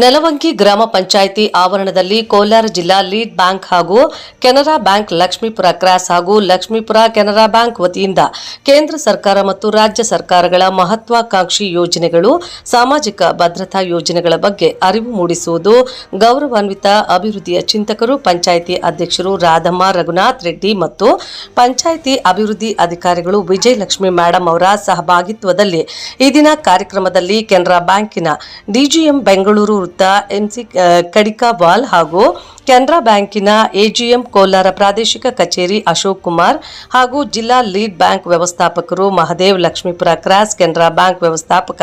ನೆಲವಂಗಿ ಗ್ರಾಮ ಪಂಚಾಯಿತಿ ಆವರಣದಲ್ಲಿ ಕೋಲಾರ ಜಿಲ್ಲಾ ಲೀಡ್ ಬ್ಯಾಂಕ್ ಹಾಗೂ ಕೆನರಾ ಬ್ಯಾಂಕ್ ಲಕ್ಷ್ಮೀಪುರ ಕ್ರಾಸ್ ಹಾಗೂ ಲಕ್ಷ್ಮೀಪುರ ಕೆನರಾ ಬ್ಯಾಂಕ್ ವತಿಯಿಂದ ಕೇಂದ್ರ ಸರ್ಕಾರ ಮತ್ತು ರಾಜ್ಯ ಸರ್ಕಾರಗಳ ಮಹತ್ವಾಕಾಂಕ್ಷಿ ಯೋಜನೆಗಳು, ಸಾಮಾಜಿಕ ಭದ್ರತಾ ಯೋಜನೆಗಳ ಬಗ್ಗೆ ಅರಿವು ಮೂಡಿಸುವುದು, ಗೌರವಾನ್ವಿತ ಅಭಿವೃದ್ಧಿಯ ಚಿಂತಕರು, ಪಂಚಾಯಿತಿ ಅಧ್ಯಕ್ಷರು ರಾಧಮ್ಮ ರಘುನಾಥ್ ರೆಡ್ಡಿ ಮತ್ತು ಪಂಚಾಯಿತಿ ಅಭಿವೃದ್ಧಿ ಅಧಿಕಾರಿಗಳು ವಿಜಯಲಕ್ಷ್ಮಿ ಮೇಡಂ ಅವರ ಸಹಭಾಗಿತ್ವದಲ್ಲಿ ಈ ದಿನ ಕಾರ್ಯಕ್ರಮದಲ್ಲಿ ಕೆನರಾ ಬ್ಯಾಂಕಿನ ಡಿಜಿಎಂ ಬೆಂಗಳೂರು ವೃತ್ತ ಎಂಸಿ ಕಡಿಕಾವಾಲ್ ಹಾಗೂ ಕೆನರಾ ಬ್ಯಾಂಕಿನ ಎಜಿಎಂ ಕೋಲಾರ ಪ್ರಾದೇಶಿಕ ಕಚೇರಿ ಅಶೋಕ್ ಕುಮಾರ್ ಹಾಗೂ ಜಿಲ್ಲಾ ಲೀಡ್ ಬ್ಯಾಂಕ್ ವ್ಯವಸ್ಥಾಪಕರು ಮಹದೇವ್, ಲಕ್ಷ್ಮೀಪುರ ಕ್ರಾಸ್ ಕೆನರಾ ಬ್ಯಾಂಕ್ ವ್ಯವಸ್ಥಾಪಕ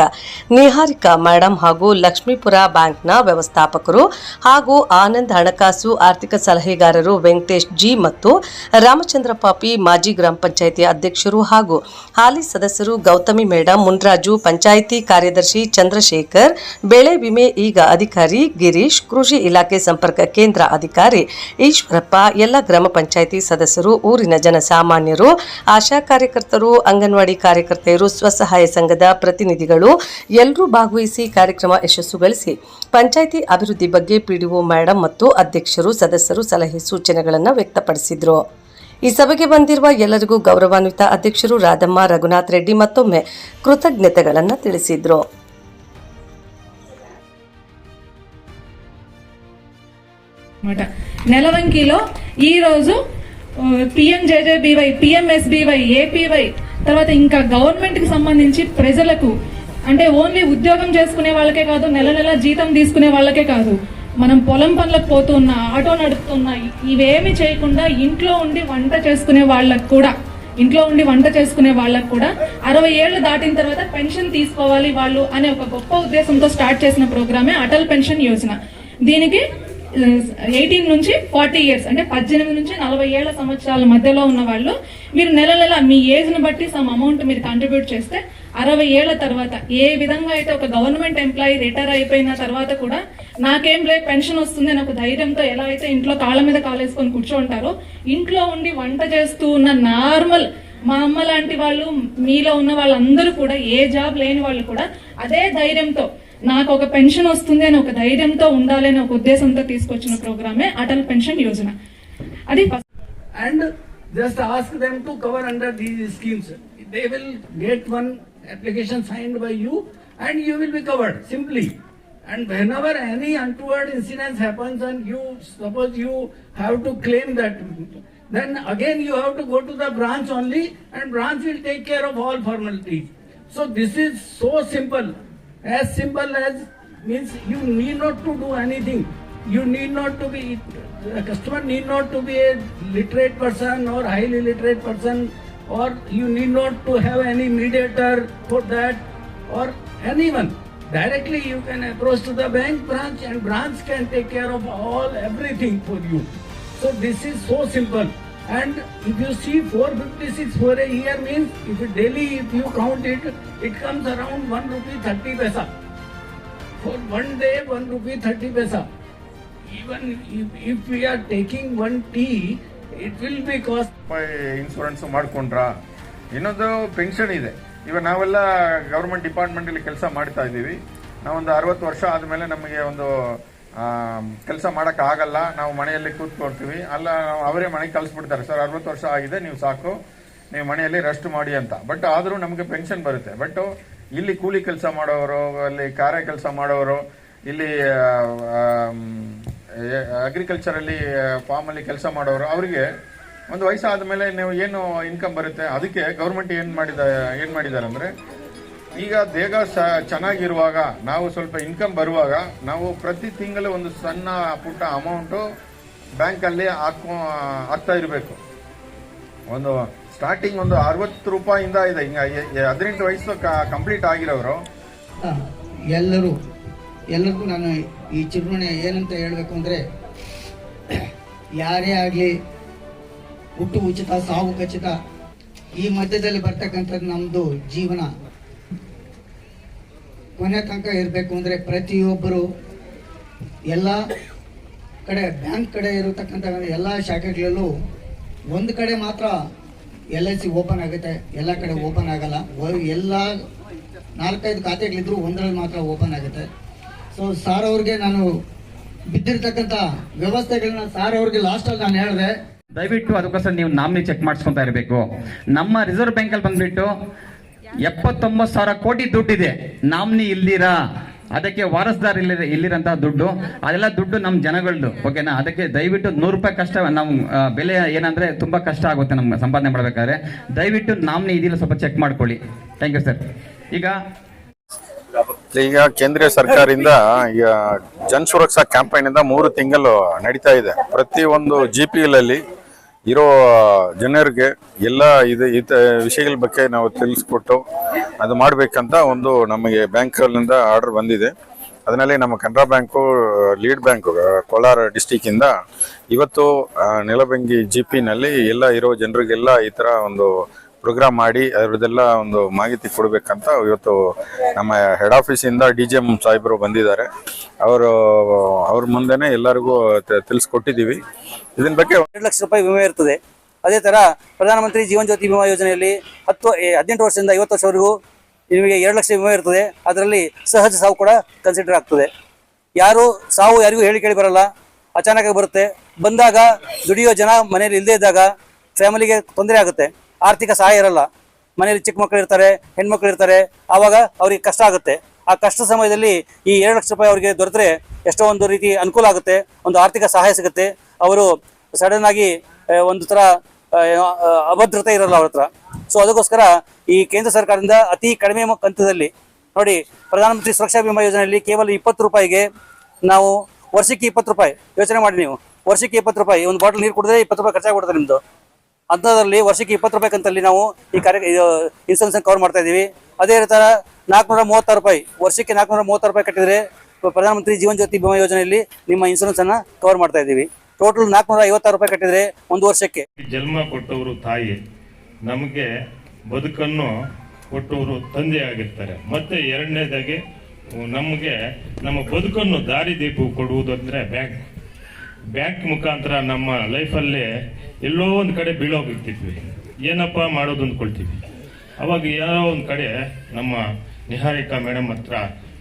ನಿಹಾರಿಕಾ ಮೇಡಂ ಹಾಗೂ ಲಕ್ಷ್ಮೀಪುರ ಬ್ಯಾಂಕ್ನ ವ್ಯವಸ್ಥಾಪಕರು ಹಾಗೂ ಆನಂದ್ ಹಣಕಾಸು ಆರ್ಥಿಕ ಸಲಹೆಗಾರರು ವೆಂಕಟೇಶ್ ಜಿ ಮತ್ತು ರಾಮಚಂದ್ರ ಪಾಪಿ, ಮಾಜಿ ಗ್ರಾಮ ಪಂಚಾಯಿತಿ ಅಧ್ಯಕ್ಷರು ಹಾಗೂ ಹಾಲಿ ಸದಸ್ಯರು ಗೌತಮಿ ಮೇಡಂ, ಮುನ್ರಾಜು, ಪಂಚಾಯಿತಿ ಕಾರ್ಯದರ್ಶಿ ಚಂದ್ರಶೇಖರ್, ಬೆಳೆ ವಿಮೆ ಈಗ ಅಧಿಕಾರಿ ಗಿರೀಶ್, ಕೃಷಿ ಇಲಾಖೆ ಸಂಪರ್ಕ ಕೇಂದ್ರ ಅಧಿಕಾರಿ ಈಶ್ವರಪ್ಪ, ಎಲ್ಲ ಗ್ರಾಮ ಪಂಚಾಯಿತಿ ಸದಸ್ಯರು, ಊರಿನ ಜನಸಾಮಾನ್ಯರು, ಆಶಾ ಕಾರ್ಯಕರ್ತರು, ಅಂಗನವಾಡಿ ಕಾರ್ಯಕರ್ತೆಯರು, ಸ್ವಸಹಾಯ ಸಂಘದ ಪ್ರತಿನಿಧಿಗಳು ಎಲ್ಲರೂ ಭಾಗವಹಿಸಿ ಕಾರ್ಯಕ್ರಮ ಯಶಸ್ಸುಗೊಳಿಸಿ ಪಂಚಾಯಿತಿ ಅಭಿವೃದ್ಧಿ ಬಗ್ಗೆ ಪಿಡಿಒ ಮೇಡಂ ಮತ್ತು ಅಧ್ಯಕ್ಷರು, ಸದಸ್ಯರು ಸಲಹೆ ಸೂಚನೆಗಳನ್ನು ವ್ಯಕ್ತಪಡಿಸಿದರು. ಈ ಸಭೆಗೆ ಬಂದಿರುವ ಎಲ್ಲರಿಗೂ ಗೌರವಾನ್ವಿತ ಅಧ್ಯಕ್ಷರು ರಾಧಮ್ಮ ರಘುನಾಥ್ ರೆಡ್ಡಿ ಮತ್ತೊಮ್ಮೆ ಕೃತಜ್ಞತೆಗಳನ್ನು ತಿಳಿಸಿದರು. నెలవంకిలో ఈ రోజు పిఎంజేజేబీవై, పిఎంఎస్బీవై, ఏపీవై తర్వాత ఇంకా గవర్నమెంట్ కి సంబంధించి ప్రజలకు అంటే ఓన్లీ ఉద్యోగం చేసుకునే వాళ్ళకే కాదు, నెల నెల జీతం తీసుకునే వాళ్ళకే కాదు, మనం పొలం పనులకు పోతున్నా, ఆటో నడుపుతున్నా, ఇవేమి చేయకుండా ఇంట్లో ఉండి వంట చేసుకునే వాళ్ళకు కూడా 60 ఏళ్లు దాటిన తర్వాత పెన్షన్ తీసుకోవాలి వాళ్ళు అనే ఒక గొప్ప ఉద్దేశంతో స్టార్ట్ చేసిన ప్రోగ్రామే అటల్ పెన్షన్ యోజన. దీనికి 18 నుంచి 40 ఇయర్స్ అంటే 18 నుంచి 40 ఏళ్ల సంవత్సరాల మధ్యలో ఉన్న వాళ్ళు మీరు నెల నెల మీ ఏజ్ ను బట్టి సమ్ అమౌంట్ మీరు కంట్రిబ్యూట్ చేస్తే 60 ఏళ్ల తర్వాత ఏ విధంగా అయితే ఒక గవర్నమెంట్ ఎంప్లాయీ రిటైర్ అయిపోయిన తర్వాత కూడా నాకేం లేదు పెన్షన్ వస్తుంది అని ఒక ధైర్యంతో ఎలా అయితే ఇంట్లో కాళ్ళ మీద కాలేసుకొని కూర్చోంటారో, ఇంట్లో ఉండి వంట చేస్తూ ఉన్న నార్మల్ మా అమ్మ లాంటి వాళ్ళు, మీలో ఉన్న వాళ్ళందరూ కూడా, ఏ జాబ్ లేని వాళ్ళు కూడా అదే ధైర్యంతో నాకు ఒక పెన్షన్ వస్తుంది అని ఒక ధైర్యంతో ఉండాలి అనే ఒక ఉద్దేశంతో తీసుకొచ్చిన ప్రోగ్రామే అటల్ పెన్షన్ యోజన. అది and just ask them to cover under these schemes. They will get one application signed by you and you will be covered simply. And whenever any untoward incident happens and you suppose you have to claim that, then again you have to go to the branch only and branch will take care of all formalities. So this is so simple. As simple as means you need not to do anything. You need not to be, the customer need not to be a literate person or highly literate person, or you need not to have any mediator for that or anyone. Directly you can approach to the bank branch and branch can take care of all everything for you. So this is so simple. And if you see 456 for a year means if daily if you count it, it comes around 1 rupee 30 paisa. For one day 1 rupee 30 paisa. Even if we are taking one tea, it will be cost. Insurance ಮಾಡ್ಕೊಂಡ್ರಾ, ಇನ್ನೊಂದು pension ಇದೆ. ಇವಾಗ ನಾವೆಲ್ಲ government ಡಿಪಾರ್ಟ್ಮೆಂಟಲ್ಲಿ ಕೆಲಸ ಮಾಡ್ತಾ ಇದ್ದೀವಿ. ನಾವೊಂದು 60 ವರ್ಷ ಆದಮೇಲೆ ನಮಗೆ ಒಂದು ಕೆಲಸ ಮಾಡೋಕ್ಕಾಗಲ್ಲ, ನಾವು ಮನೆಯಲ್ಲಿ ಕೂತ್ಕೊಳ್ತೀವಿ. ಅಲ್ಲ, ಅವರೇ ಮನೆಗೆ ಕಳಿಸ್ಬಿಡ್ತಾರೆ, ಸರ್ 60 ವರ್ಷ ಆಗಿದೆ, ನೀವು ಸಾಕು, ನೀವು ಮನೆಯಲ್ಲಿ ರೆಸ್ಟ್ ಮಾಡಿ ಅಂತ. ಬಟ್ ಆದರೂ ನಮಗೆ ಪೆನ್ಷನ್ ಬರುತ್ತೆ. ಬಟ್ ಇಲ್ಲಿ ಕೂಲಿ ಕೆಲಸ ಮಾಡೋರು, ಅಲ್ಲಿ ಕಾರ್ಯ ಕೆಲಸ ಮಾಡೋರು, ಇಲ್ಲಿ ಅಗ್ರಿಕಲ್ಚರಲ್ಲಿ ಫಾರ್ಮಲ್ಲಿ ಕೆಲಸ ಮಾಡೋರು, ಅವರಿಗೆ ಒಂದು ವಯಸ್ಸಾದ ಮೇಲೆ ನೀವು ಏನು ಇನ್ಕಮ್ ಬರುತ್ತೆ, ಅದಕ್ಕೆ ಗೌರ್ಮೆಂಟ್ ಏನು ಮಾಡಿದ್ದಾರೆ ಅಂದರೆ, ಈಗ ದೇಹ ಚೆನ್ನಾಗಿರುವಾಗ, ನಾವು ಸ್ವಲ್ಪ ಇನ್ಕಮ್ ಬರುವಾಗ ನಾವು ಪ್ರತಿ ತಿಂಗಳು ಒಂದು ಸಣ್ಣ ಪುಟ್ಟ ಅಮೌಂಟು ಬ್ಯಾಂಕಲ್ಲಿ ಹಾಕ್ತಾ ಇರಬೇಕು. ಒಂದು ಸ್ಟಾರ್ಟಿಂಗ್ ಒಂದು 60 ರೂಪಾಯಿಂದ ಇದೆ. ಹಿಂಗ 18 ವಯಸ್ಸು ಕಂಪ್ಲೀಟ್ ಆಗಿರೋರು ಎಲ್ಲರಿಗೂ ನಾನು ಈ ಚಿರುಣೆ ಏನಂತ ಹೇಳಬೇಕು ಅಂದರೆ, ಯಾರೇ ಆಗಲಿ ಹುಟ್ಟು ಉಚಿತ, ಸಾವು ಖಚಿತ. ಈ ಮಧ್ಯದಲ್ಲಿ ಬರ್ತಕ್ಕಂಥದ್ದು ನಮ್ಮದು ಜೀವನ ಕೊನೆ ತನಕ ಇರಬೇಕು ಅಂದರೆ ಪ್ರತಿಯೊಬ್ಬರು ಎಲ್ಲ ಕಡೆ, ಬ್ಯಾಂಕ್ ಕಡೆ ಇರತಕ್ಕಂಥ ಎಲ್ಲ ಶಾಖೆಗಳಲ್ಲೂ ಒಂದು ಕಡೆ ಮಾತ್ರ LIC ಓಪನ್ ಆಗುತ್ತೆ, ಎಲ್ಲ ಕಡೆ ಓಪನ್ ಆಗಲ್ಲ. ಎಲ್ಲ 4-5 ಖಾತೆಗಳಿದ್ರು ಒಂದರಲ್ಲಿ ಮಾತ್ರ ಓಪನ್ ಆಗುತ್ತೆ. ಸೊ ಸೊ ಸಾರ್ ಅವ್ರಿಗೆ ನಾನು ಬಿದ್ದಿರ್ತಕ್ಕಂಥ ವ್ಯವಸ್ಥೆಗಳನ್ನ ಸಾರ್ ಅವ್ರಿಗೆ ಲಾಸ್ಟಲ್ಲಿ ನಾನು ಹೇಳಿದೆ. ದಯವಿಟ್ಟು ಅದಕ್ಕೋಸ್ಕರ ನೀವು ನಾಮಿನಿ ಚೆಕ್ ಮಾಡಿಸ್ಕೊತಾ ಇರಬೇಕು. ನಮ್ಮ ರಿಸರ್ವ್ ಬ್ಯಾಂಕಲ್ಲಿ ಬಂದ್ಬಿಟ್ಟು 79,000 ಕೋಟಿ ದುಡ್ಡಿದೆ, ನಾಮಿನಿ ಇಲ್ದಿರಾ, ಅದಕ್ಕೆ ವಾರಸ್ದಾರ್ ಇಲ್ಲಿರಂತಹ ದುಡ್ಡು, ಅದೆಲ್ಲ ದುಡ್ಡು ನಮ್ಮ ಜನಗಳದ್ದು. ಓಕೆನಾ? ಅದಕ್ಕೆ ದಯವಿಟ್ಟು 100 ರೂಪಾಯಿ ಕಷ್ಟ, ನಾವು ಬೆಲೆ ಏನಂದ್ರೆ ತುಂಬಾ ಕಷ್ಟ ಆಗುತ್ತೆ ನಮ್ಗೆ ಸಂಪಾದನೆ ಮಾಡಬೇಕಾದ್ರೆ. ದಯವಿಟ್ಟು ನಾಮಿನಿ ಇದಿಲ್ಲ, ಸ್ವಲ್ಪ ಚೆಕ್ ಮಾಡ್ಕೊಳ್ಳಿ. Thank you sir. ಈಗ ಕೇಂದ್ರೀಯ ಸರ್ಕಾರದಿಂದ ಈಗ ಜನ್ ಸುರಕ್ಷಾ ಕ್ಯಾಂಪೈನ್ ಇಂದ 3 ತಿಂಗಳು ನಡೀತಾ ಇದೆ. ಪ್ರತಿ ಒಂದು GPLಲ್ಲಿ ಇರೋ ಜನರಿಗೆ ಎಲ್ಲ ಇದ ವಿಷಯಗಳ ಬಗ್ಗೆ ನಾವು ತಿಳಿಸ್ಕೊಟ್ಟು ಅದು ಮಾಡಬೇಕಂತ ಒಂದು ನಮಗೆ ಬ್ಯಾಂಕ್ಗಳಿಂದ ಆರ್ಡರ್ ಬಂದಿದೆ. ಅದರಲ್ಲಿ ನಮ್ಮ Canara bank, lead bank Kolar ಡಿಸ್ಟಿಕ್ಕಿಂದ ಇವತ್ತು ನೆಲಬಂಗಿ GPನಲ್ಲಿ ಎಲ್ಲ ಇರೋ ಜನರಿಗೆಲ್ಲ ಈ ಥರ ಒಂದು ಪ್ರೋಗ್ರಾಮ್ ಮಾಡಿ ಅದರದ್ದೆಲ್ಲ ಒಂದು ಮಾಹಿತಿ ಕೊಡಬೇಕಂತ ಇವತ್ತು ನಮ್ಮ ಹೆಡ್ ಆಫೀಸಿಂದ DGM ಸಾಹೇಬರು ಬಂದಿದ್ದಾರೆ. ಅವ್ರ ಮುಂದೆನೆ ಎಲ್ಲರಿಗೂ ತಿಳಿಸ್ಕೊಟ್ಟಿದ್ದೀವಿ. ಇದನ್ನ ಬಗ್ಗೆ 2 ಲಕ್ಷ ರೂಪಾಯಿ ವಿಮೆ ಇರ್ತದೆ. ಅದೇ ಥರ ಪ್ರಧಾನಮಂತ್ರಿ ಜೀವನ್ ಜ್ಯೋತಿ ವಿಮಾ ಯೋಜನೆಯಲ್ಲಿ 18 ವರ್ಷದಿಂದ 50 ವರ್ಷವರೆಗೂ ನಿಮಗೆ 2 ಲಕ್ಷ ವಿಮೆ ಇರ್ತದೆ. ಅದರಲ್ಲಿ ಸಹಜ ಸಾವು ಕೂಡ ಕನ್ಸಿಡರ್ ಆಗ್ತದೆ. ಸಾವು ಯಾರಿಗೂ ಹೇಳಿ ಕೇಳಿ ಬರಲ್ಲ, ಅಚಾನಕ್ ಬರುತ್ತೆ. ಬಂದಾಗ ದುಡಿಯೋ ಜನ ಮನೇಲಿ ಇಲ್ಲದೇ ಇದ್ದಾಗ ಫ್ಯಾಮಿಲಿಗೆ ತೊಂದರೆ ಆಗುತ್ತೆ, ಆರ್ಥಿಕ ಸಹಾಯ ಇರಲ್ಲ. ಮನೆಯಲ್ಲಿ ಚಿಕ್ಕ ಮಕ್ಕಳು ಇರ್ತಾರೆ, ಹೆಣ್ಮಕ್ಳು ಇರ್ತಾರೆ, ಆವಾಗ ಅವ್ರಿಗೆ ಕಷ್ಟ ಆಗುತ್ತೆ. ಆ ಕಷ್ಟ ಸಮಯದಲ್ಲಿ ಈ 2 ಲಕ್ಷ ರೂಪಾಯಿ ಅವರಿಗೆ ದೊರೆತರೆ ಎಷ್ಟೋ ಒಂದು ರೀತಿ ಅನುಕೂಲ ಆಗುತ್ತೆ, ಒಂದು ಆರ್ಥಿಕ ಸಹಾಯ ಸಿಗುತ್ತೆ. ಅವರು ಸಡನ್ ಆಗಿ ಒಂದು ಥರ ಅಭದ್ರತೆ ಇರಲ್ಲ ಅವ್ರ ಹತ್ರ. ಸೊ ಅದಕ್ಕೋಸ್ಕರ ಈ ಕೇಂದ್ರ ಸರ್ಕಾರದಿಂದ ಅತಿ ಕಡಿಮೆ ಕಂತದಲ್ಲಿ ನೋಡಿ, ಪ್ರಧಾನಮಂತ್ರಿ ಸುರಕ್ಷಾ ಬಿಮಾ ಯೋಜನೆಯಲ್ಲಿ ಕೇವಲ 20 ರೂಪಾಯಿಗೆ ನಾವು ವರ್ಷಕ್ಕೆ 20 ರೂಪಾಯಿ ಯೋಚನೆ ಮಾಡಿ. ನೀವು ವರ್ಷಕ್ಕೆ 20 ರೂಪಾಯಿ ಒಂದು ಬಾಟಲ್ ನೀರು ಕುಡಿದ್ರೆ 20 ರೂಪಾಯಿ ಖರ್ಚಾಗ್ಬಿಡುತ್ತೆ ನಿಮ್ಮದು. ಅಂಥದ್ರಲ್ಲಿ ವರ್ಷಕ್ಕೆ 20 ರೂಪಾಯಿ ಕಂತಲ್ಲಿ ನಾವು ಈ ಇನ್ಸೂರೆನ್ಸ್ ಕವರ್ ಮಾಡ್ತಾ ಇದ್ದೀವಿ. ಅದೇ ಥರ 436 ರೂಪಾಯಿ ವರ್ಷಕ್ಕೆ 430 ರೂಪಾಯಿ ಕಟ್ಟಿದರೆ ಪ್ರಧಾನಮಂತ್ರಿ ಜೀವನ್ ಜ್ಯೋತಿ ಬಿಮಾ ಯೋಜನೆಯಲ್ಲಿ ನಿಮ್ಮ ಇನ್ಸೂರೆನ್ಸ್ ಅನ್ನ ಕವರ್ ಮಾಡ್ತಾ ಇದ್ದೀವಿ. ಟೋಟಲ್ 456 ರೂಪಾಯಿ ಕಟ್ಟಿದರೆ ಒಂದು ವರ್ಷಕ್ಕೆ. ಜನ್ಮ ಕೊಟ್ಟವರು ತಾಯಿ, ನಮಗೆ ಬದುಕನ್ನು ಕೊಟ್ಟವರು ತಂದೆ ಆಗಿರ್ತಾರೆ. ಮತ್ತೆ ಎರಡನೇದಾಗಿ ನಮಗೆ ನಮ್ಮ ಬದುಕನ್ನು ದಾರಿದೀಪ ಕೊಡುವುದಂದ್ರೆ ಬ್ಯಾಂಕ್ ಮುಖಾಂತರ ನಮ್ಮ ಲೈಫಲ್ಲಿ ಎಲ್ಲೋ ಒಂದು ಕಡೆ ಬೀಳೋಗಿರ್ತಿದ್ವಿ, ಏನಪ್ಪ ಮಾಡೋದು ಅಂದ್ಕೊಳ್ತೀವಿ. ಅವಾಗ ಯಾರೋ ಒಂದು ಕಡೆ ನಮ್ಮ ನಿಹಾರಿಕಾ ಮೇಡಮ್ ಹತ್ರ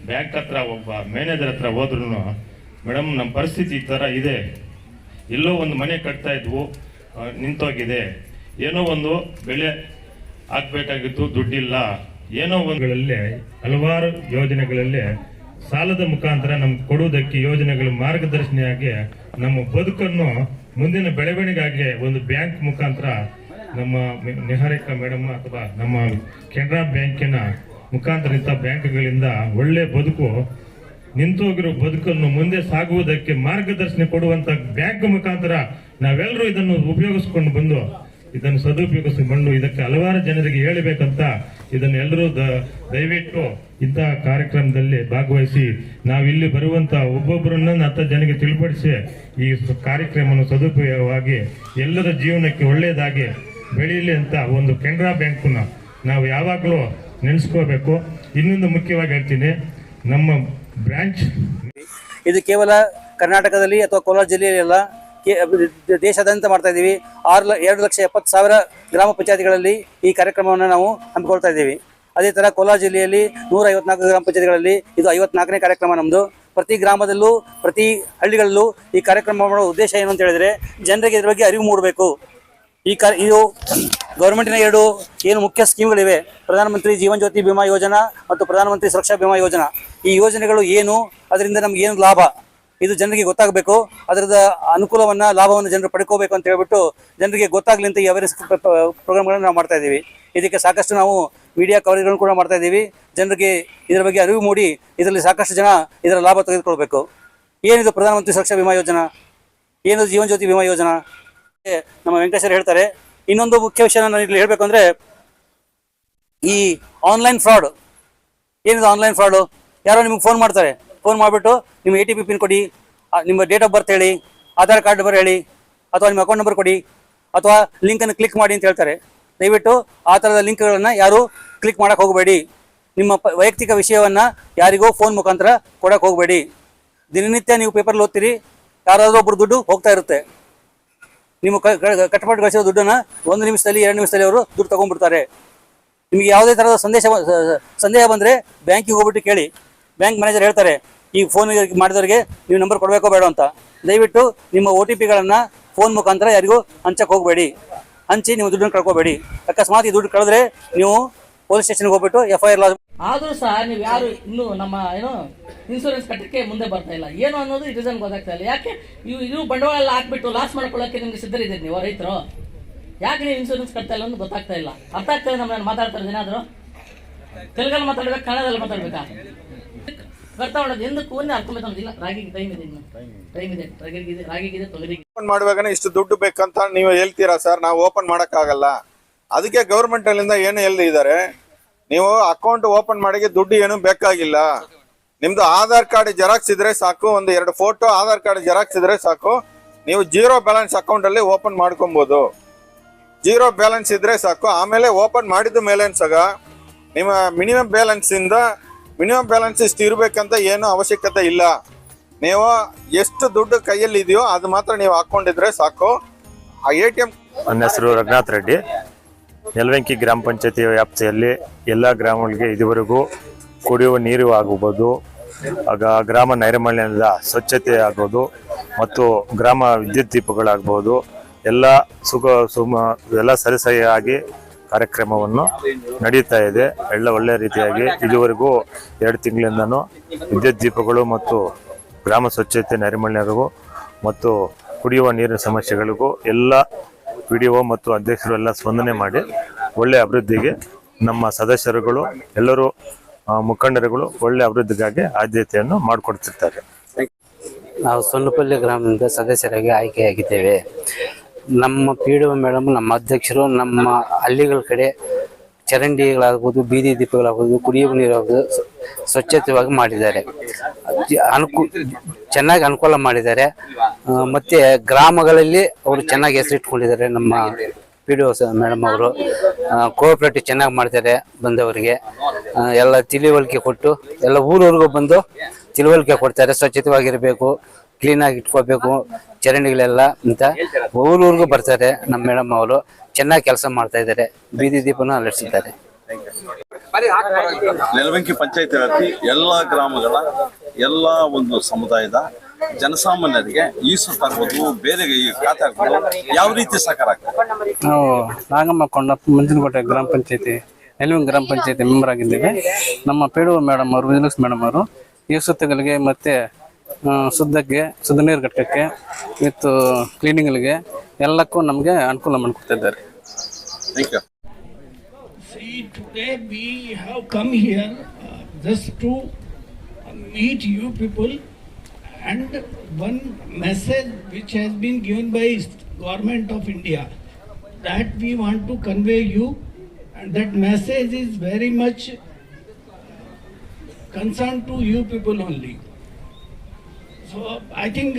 ಬ್ಯಾಂಕ್ ಹತ್ರ ಒಬ್ಬ ಮ್ಯಾನೇಜರ್ ಹತ್ರ ಹೋದ್ರು, ಮೇಡಮ್ ನಮ್ಮ ಪರಿಸ್ಥಿತಿ ಈ ಥರ ಇದೆ, ಎಲ್ಲೋ ಒಂದು ಮನೆ ಕಟ್ತಾ ಇದ್ವು, ನಿಂತೋಗಿದೆ, ಏನೋ ಒಂದು ಬೆಳೆ ಹಾಕ್ಬೇಕಾಗಿತ್ತು, ದುಡ್ಡಿಲ್ಲ, ಏನೋ ಒಂದುಗಳಲ್ಲಿ ಹಲವಾರು ಯೋಜನೆಗಳಲ್ಲಿ ಸಾಲದ ಮುಖಾಂತರ ನಮ್ಗೆ ಕೊಡುವುದಕ್ಕೆ ಯೋಜನೆಗಳು ಮಾರ್ಗದರ್ಶನಿಯಾಗಿ ನಮ್ಮ ಬದುಕನ್ನು ಮುಂದಿನ ಬೆಳವಣಿಗೆಗಾಗಿ ಒಂದು ಬ್ಯಾಂಕ್ ಮುಖಾಂತರ ನಮ್ಮ ನಿಹಾರಿಕಾ ಮೇಡಮ್ ಅಥವಾ ನಮ್ಮ ಕೆನರಾ ಬ್ಯಾಂಕಿನ ಮುಖಾಂತರ ಇಂಥ ಬ್ಯಾಂಕ್ಗಳಿಂದ ಒಳ್ಳೆ ಬದುಕು, ನಿಂತೋಗಿರೋ ಬದುಕನ್ನು ಮುಂದೆ ಸಾಗುವುದಕ್ಕೆ ಮಾರ್ಗದರ್ಶನ ಕೊಡುವಂತ ಬ್ಯಾಂಕ್ ಮುಖಾಂತರ ನಾವೆಲ್ಲರೂ ಇದನ್ನು ಉಪಯೋಗಿಸ್ಕೊಂಡು ಬಂದು ಇದನ್ನು ಸದುಪಯೋಗಿಸಿಕೊಂಡು ಇದಕ್ಕೆ ಹಲವಾರು ಜನರಿಗೆ ಹೇಳಬೇಕಂತ ಇದನ್ನೆಲ್ಲರೂ ದಯವಿಟ್ಟು ಇಂತಹ ಕಾರ್ಯಕ್ರಮದಲ್ಲಿ ಭಾಗವಹಿಸಿ ನಾವು ಇಲ್ಲಿ ಬರುವಂತ ಒಬ್ಬೊಬ್ಬರನ್ನ 10 ಜನಕ್ಕೆ ತಿಳಿಪಡಿಸಿ ಈ ಕಾರ್ಯಕ್ರಮವನ್ನು ಸದುಪಯೋಗವಾಗಿ ಎಲ್ಲರ ಜೀವನಕ್ಕೆ ಒಳ್ಳೆಯದಾಗಿ ಬೆಳೆಯಲಿ ಅಂತ ಒಂದು ಕೆನರಾ ಬ್ಯಾಂಕ್ನ ನಾವು ಯಾವಾಗಲೂ ನೆನೆಸ್ಕೋಬೇಕು. ಇನ್ನೊಂದು ಮುಖ್ಯವಾಗಿ ಹೇಳ್ತೀನಿ, ನಮ್ಮ ಬ್ರಾಂಚ್ ಇದು ಕೇವಲ ಕರ್ನಾಟಕದಲ್ಲಿ ಅಥವಾ ಕೋಲಾರ ಜಿಲ್ಲೆಯಲ್ಲಿ ಅಲ್ಲ, ದೇಶಾದ್ಯಂತ ಮಾಡ್ತಾ ಇದ್ದೀವಿ. 2,70,000 ಗ್ರಾಮ ಪಂಚಾಯತಿಗಳಲ್ಲಿ ಈ ಕಾರ್ಯಕ್ರಮವನ್ನು ನಾವು ಹಮ್ಮಿಕೊಳ್ತಾ ಇದ್ದೀವಿ. ಅದೇ ಥರ ಕೋಲಾರ ಜಿಲ್ಲೆಯಲ್ಲಿ 154 ಗ್ರಾಮ ಪಂಚಾಯತಿಗಳಲ್ಲಿ ಇದು 54ನೇ ಕಾರ್ಯಕ್ರಮ ನಮ್ಮದು. ಪ್ರತಿ ಗ್ರಾಮದಲ್ಲೂ ಪ್ರತಿ ಹಳ್ಳಿಗಳಲ್ಲೂ ಈ ಕಾರ್ಯಕ್ರಮ ಮಾಡೋ ಉದ್ದೇಶ ಏನು ಅಂತ ಹೇಳಿದ್ರೆ, ಜನರಿಗೆ ಇದ್ರ ಬಗ್ಗೆ ಅರಿವು ಮೂಡಬೇಕು. ಇದು ಗೌರ್ಮೆಂಟಿನ 2 ಏನು ಮುಖ್ಯ ಸ್ಕೀಮ್ಗಳಿವೆ, ಪ್ರಧಾನಮಂತ್ರಿ ಜೀವನ್ ಜ್ಯೋತಿ ಬಿಮಾ ಯೋಜನಾ ಮತ್ತು ಪ್ರಧಾನಮಂತ್ರಿ ಸುರಕ್ಷಾ ಬಿಮಾ ಯೋಜನಾ. ಈ ಯೋಜನೆಗಳು ಏನು, ಅದರಿಂದ ನಮ್ಗೆ ಏನು ಲಾಭ, ಇದು ಜನರಿಗೆ ಗೊತ್ತಾಗಬೇಕು. ಅದರದ ಅನುಕೂಲವನ್ನ, ಲಾಭವನ್ನು ಜನರು ಪಡ್ಕೋಬೇಕು ಅಂತ ಹೇಳ್ಬಿಟ್ಟು ಜನರಿಗೆ ಗೊತ್ತಾಗ್ಲಿ ಅಂತ ಈ ಅವೇರ್ನೆಸ್ ಪ್ರೋಗ್ರಾಮ್ಗಳನ್ನು ನಾವು ಮಾಡ್ತಾ ಇದ್ದೀವಿ. ಇದಕ್ಕೆ ಸಾಕಷ್ಟು ನಾವು ಮೀಡಿಯಾ ಕವರೇಜ್ಗಳನ್ನು ಕೂಡ ಮಾಡ್ತಾ ಇದ್ದೀವಿ. ಜನರಿಗೆ ಇದರ ಬಗ್ಗೆ ಅರಿವು ಮೂಡಿ ಇದರಲ್ಲಿ ಸಾಕಷ್ಟು ಜನ ಇದರ ಲಾಭ ತೆಗೆದುಕೊಳ್ಬೇಕು. ಏನಿದು ಪ್ರಧಾನಮಂತ್ರಿ ಸುರಕ್ಷಾ ಬಿಮಾ ಯೋಜನಾ, ಏನು ಜೀವನ್ ಜ್ಯೋತಿ ಬಿಮಾ ಯೋಜನಾ, ನಮ್ಮ ವೆಂಕಟೇಶ್ವರ ಹೇಳ್ತಾರೆ. ಇನ್ನೊಂದು ಮುಖ್ಯ ವಿಷಯ ನಾನು ಇಲ್ಲಿ ಹೇಳಬೇಕು ಅಂದರೆ, ಈ ಆನ್ಲೈನ್ ಫ್ರಾಡ್ ಏನಿದೆ, ಆನ್ಲೈನ್ ಫ್ರಾಡು, ಯಾರೋ ನಿಮ್ಗೆ ಫೋನ್ ಮಾಡ್ತಾರೆ, ಫೋನ್ ಮಾಡಿಬಿಟ್ಟು ನಿಮ್ಮ ATP ಪಿನ್ ಕೊಡಿ, ನಿಮ್ಮ ಡೇಟ್ ಆಫ್ ಬರ್ತ್ ಹೇಳಿ, ಆಧಾರ್ ಕಾರ್ಡ್ ನಂಬರ್ ಹೇಳಿ, ಅಥವಾ ನಿಮ್ಮ ಅಕೌಂಟ್ ನಂಬರ್ ಕೊಡಿ, ಅಥವಾ ಲಿಂಕನ್ನು ಕ್ಲಿಕ್ ಮಾಡಿ ಅಂತ ಹೇಳ್ತಾರೆ. ದಯವಿಟ್ಟು ಆ ಥರದ ಲಿಂಕ್ಗಳನ್ನು ಯಾರು ಕ್ಲಿಕ್ ಮಾಡೋಕ್ಕೆ ಹೋಗಬೇಡಿ. ನಿಮ್ಮ ವೈಯಕ್ತಿಕ ವಿಷಯವನ್ನು ಯಾರಿಗೂ ಫೋನ್ ಮುಖಾಂತರ ಕೊಡೋಕ್ಕೆ ಹೋಗಬೇಡಿ. ದಿನನಿತ್ಯ ನೀವು ಪೇಪರ್ಲ್ಲಿ ಓದ್ತೀರಿ, ಯಾರಾದರೂ ಒಬ್ಬರು ದುಡ್ಡು ಹೋಗ್ತಾ ಇರುತ್ತೆ. ನಿಮ್ಮ ಕಷ್ಟಪಟ್ಟು ಗಳಿಸೋ ದುಡ್ಡನ್ನು 1 ನಿಮಿಷದಲ್ಲಿ 2 ನಿಮಿಷದಲ್ಲಿ ಅವರು ದುಡ್ಡು ತೊಗೊಂಡ್ಬಿಡ್ತಾರೆ. ನಿಮಗೆ ಯಾವುದೇ ಥರದ ಸಂದೇಹ ಬಂದರೆ ಬ್ಯಾಂಕಿಗೆ ಹೋಗ್ಬಿಟ್ಟು ಕೇಳಿ. ಬ್ಯಾಂಕ್ ಮ್ಯಾನೇಜರ್ ಹೇಳ್ತಾರೆ, ಈ ಫೋನ್ ಮಾಡಿದವರಿಗೆ ನೀವು ನಂಬರ್ ಕೊಡಬೇಕೋ ಬೇಡ ಅಂತ. ದಯವಿಟ್ಟು ನಿಮ್ಮ OTPಗಳನ್ನು ಫೋನ್ ಮುಖಾಂತರ ಯಾರಿಗೂ ಹಂಚಕ್ಕೆ ಹೋಗಬೇಡಿ. ಹಂಚಿ ನೀವು ದುಡ್ಡನ್ನು ಕಳ್ಕೊಬೇಡಿ. ಅಕಸ್ಮಾತ್ ಈ ದುಡ್ಡು ಕಳೆದ್ರೆ ನೀವು ಪೊಲೀಸ್ ಸ್ಟೇಷನ್ಗೆ ಹೋಗ್ಬಿಟ್ಟು FIR ಆದ್ರೂ ಸಹ ನೀವು ಯಾರು ಇನ್ನು ನಮ್ಮ ಇನ್ಸೂರೆನ್ಸ್ ಕಟ್ಟಕ್ಕೆ ಮುಂದೆ ಬರ್ತಾ ಇಲ್ಲ. ಏನು ಅನ್ನೋದು ರೀಸನ್ ಗೊತ್ತಾಗ್ತಾ ಇಲ್ಲ. ಯಾಕೆ ಇದು ಬಂಡವಾಳ ಎಲ್ಲ ಹಾಕ್ಬಿಟ್ಟು ಲಾಸ್ ಮಾಡ್ಕೊಳ್ಳೋಕೆ ನಿಮ್ಗೆ ಸಿದ್ಧರಿದ್ದೀರಿ ನೀವು ರೈತರು? ಯಾಕೆ ನೀವು ಇನ್ಸೂರೆನ್ಸ್ ಕಟ್ತಾ ಇಲ್ಲ ಅನ್ನೋದು ಗೊತ್ತಾಗ್ತಾ ಇಲ್ಲ. ಅರ್ಥ ಆಗ್ತಾ ಇಲ್ಲ. ನಾನು ಮಾತಾಡ್ತಾ ಇರೋದು ಏನಾದ್ರು ತೆಲುಗಲ್ಲಿ ಮಾತಾಡ್ಬೇಕು, ಕನ್ನಡದಲ್ಲಿ ಮಾತಾಡ್ಬೇಕಾ? ಬರ್ತಾ ಮಾಡೋದು ಎಂದಕ್ಕೂ ಒಂದೇ ಅರ್ಥಲ್ಲ. ರಾಗಿಗೆ ಟೈಮ್ ಇದೆ, ಇನ್ನು ಟೈಮ್ ಇದೆ. ರಾಗಿಗಿದೆ, ತೊಗರಿಗೆ ಮಾಡುವಾಗ ಇಷ್ಟು ದುಡ್ಡು ಬೇಕಂತ ನೀವು ಹೇಳ್ತೀರಾ ಸರ್. ನಾವು ಓಪನ್ ಮಾಡಕ್ಕಾಗಲ್ಲ. ಅದಕ್ಕೆ ಗೌರ್ಮೆಂಟ್ ಅಲ್ಲಿಂದ ಏನು ಹೇಳಿದ್ದಾರೆ, ನೀವು ಅಕೌಂಟ್ ಓಪನ್ ಮಾಡಿ ದುಡ್ಡು ಏನು ಬೇಕಾಗಿಲ್ಲ. ನಿಮ್ದು ಆಧಾರ್ ಕಾರ್ಡ್ ಜೆರಾಕ್ಸ್ ಇದ್ರೆ ಸಾಕು, ಒಂದು 2 ಫೋಟೋ ಆಧಾರ್ ಕಾರ್ಡ್ ಜೆರಾಕ್ಸ್ ಇದ್ರೆ ಸಾಕು, ನೀವು 0 ಬ್ಯಾಲೆನ್ಸ್ ಅಕೌಂಟ್ ಅಲ್ಲಿ ಓಪನ್ ಮಾಡ್ಕೊಬಹುದು. 0 ಬ್ಯಾಲೆನ್ಸ್ ಇದ್ರೆ ಸಾಕು. ಆಮೇಲೆ ಓಪನ್ ಮಾಡಿದ ಮೇಲೆ ಸಹ ನಿಮ್ಮ ಮಿನಿಮಮ್ ಬ್ಯಾಲೆನ್ಸ್ ಇಷ್ಟು ಇರ್ಬೇಕಂತ ಏನು ಅವಶ್ಯಕತೆ ಇಲ್ಲ. ನೀವು ಎಷ್ಟು ದುಡ್ಡು ಕೈಯಲ್ಲಿ ಇದೆಯೋ ಅದು ಮಾತ್ರ ನೀವು ಹಾಕೊಂಡಿದ್ರೆ ಸಾಕು. ಆ ATM. ನನ್ನ ಹೆಸರು ರಘುನಾಥ್ ರೆಡ್ಡಿ. ನೆಲವೆಂಕಿ ಗ್ರಾಮ ಪಂಚಾಯತಿ ವ್ಯಾಪ್ತಿಯಲ್ಲಿ ಎಲ್ಲ ಗ್ರಾಮಗಳಿಗೆ ಇದುವರೆಗೂ ಕುಡಿಯುವ ನೀರು ಆಗಬಹುದು, ಗ್ರಾಮ ನೈರ್ಮಲ್ಯದ ಸ್ವಚ್ಛತೆ ಆಗೋದು ಮತ್ತು ಗ್ರಾಮ ವಿದ್ಯುತ್ ದೀಪಗಳಾಗಬಹುದು, ಎಲ್ಲ ಎಲ್ಲ ಸರಿಯಾಗಿ ಕಾರ್ಯಕ್ರಮವನ್ನು ನಡೀತಾ ಇದೆ. ಎಲ್ಲ ಒಳ್ಳೆಯ ರೀತಿಯಾಗಿ ಇದುವರೆಗೂ 2 ತಿಂಗಳಿಂದನೂ ವಿದ್ಯುತ್ ದೀಪಗಳು ಮತ್ತು ಗ್ರಾಮ ಸ್ವಚ್ಛತೆ ನೈರ್ಮಲ್ಯಗೂ ಮತ್ತು ಕುಡಿಯುವ ನೀರಿನ ಸಮಸ್ಯೆಗಳಿಗೂ ಎಲ್ಲ PDO ಮತ್ತು ಅಧ್ಯಕ್ಷರು ಎಲ್ಲ ಸ್ಪಂದನೆ ಮಾಡಿ ಒಳ್ಳೆಯ ಅಭಿವೃದ್ಧಿಗೆ ನಮ್ಮ ಸದಸ್ಯರುಗಳು ಎಲ್ಲರೂ ಮುಖಂಡರುಗಳು ಒಳ್ಳೆಯ ಅಭಿವೃದ್ಧಿಗಾಗಿ ಆದ್ಯತೆಯನ್ನು ಮಾಡಿಕೊಡ್ತಿರ್ತಾರೆ. ನಾವು ಸೊನ್ನಪಲ್ಲಿ ಗ್ರಾಮದಿಂದ ಸದಸ್ಯರಾಗಿ ಆಯ್ಕೆಯಾಗಿದ್ದೇವೆ. ನಮ್ಮ PDO ಮೇಡಮ್, ನಮ್ಮ ಅಧ್ಯಕ್ಷರು ನಮ್ಮ ಹಳ್ಳಿಗಳ ಕಡೆ ಚರಂಡಿಗಳಾಗ್ಬೋದು, ಬೀದಿ ದೀಪಗಳಾಗ್ಬೋದು, ಕುಡಿಯುವ ನೀರಾಗ್ಬೋದು ಸ್ವಚ್ಛತೆಯಾಗಿ ಮಾಡಿದ್ದಾರೆ. ಚೆನ್ನಾಗಿ ಅನುಕೂಲ ಮಾಡಿದ್ದಾರೆ. ಮತ್ತು ಗ್ರಾಮಗಳಲ್ಲಿ ಅವರು ಚೆನ್ನಾಗಿ ಹೆಸರಿಟ್ಕೊಂಡಿದ್ದಾರೆ. ನಮ್ಮ PDO ಮೇಡಮ್ ಅವರು ಕೋಆಪರೇಟಿವ್ ಚೆನ್ನಾಗಿ ಮಾಡ್ತಾರೆ. ಬಂದವರಿಗೆ ಎಲ್ಲ ತಿಳುವಳಿಕೆ ಕೊಟ್ಟು ಎಲ್ಲ ಊರವ್ರಿಗೂ ಬಂದು ತಿಳುವಳಿಕೆ ಕೊಡ್ತಾರೆ. ಸ್ವಚ್ಛತೆವಾಗಿರಬೇಕು, ಕ್ಲೀನಾಗಿ ಇಟ್ಕೋಬೇಕು ಚರಂಡಿಗಳೆಲ್ಲ ಅಂತ ಊರೂರಿಗೂ ಬರ್ತಾರೆ. ನಮ್ಮ ಮೇಡಮ್ ಅವರು ಚೆನ್ನಾಗಿ ಕೆಲಸ ಮಾಡ್ತಾ ಇದ್ದಾರೆ. ಬೀದಿ ದೀಪನ ಅಲರ್ಸಿದ್ದಾರೆ. ನೆಲವೆಂಕಿ ಪಂಚಾಯತ್ ವ್ಯಾಪ್ತಿ ಎಲ್ಲ ಗ್ರಾಮಗಳ ಎಲ್ಲ ಒಂದು ಸಮುದಾಯದ ಜನಸಾಮಾನ್ಯರಿಗೆ ಈ ಸುತ್ತಾಗ್ಬೋದು, ಬೇರೆ ಖಾತೆ ಆಗ್ಬೋದು, ಯಾವ ರೀತಿ ಸಹಕಾರ ಆಗ್ತದೆ? ನಾವು ನಾಗಮ್ಮ ಕೊಂಡಪ್ಪ ಮಂಜನಕೋಟೆ ಗ್ರಾಮ ಪಂಚಾಯತಿ ನೆಲವೆಂಗಿ ಗ್ರಾಮ ಪಂಚಾಯತಿ ಮೆಂಬರ್ ಆಗಿದ್ದೇವೆ. ನಮ್ಮ PDO ಮೇಡಮ್ ಅವರು, ವಿಜಯಲಕ್ಷ್ಮಿ ಮೇಡಮ್ ಅವರು ಈ ಸುತ್ತಗಳಿಗೆ ಮತ್ತು ಶುದ್ಧ ನೀರು ಕಟ್ಟಕ್ಕೆ ಮತ್ತು ಕ್ಲೀನಿಂಗ್ಗಳಿಗೆ ಎಲ್ಲಕ್ಕೂ ನಮಗೆ ಅನುಕೂಲ ಮಾಡಿಕೊಡ್ತಾ ಇದ್ದಾರೆ. See, today we have come here just to meet you people, and one message which has been given by Government of India that we want to convey you, and that message is very much concerned to you people only. So I think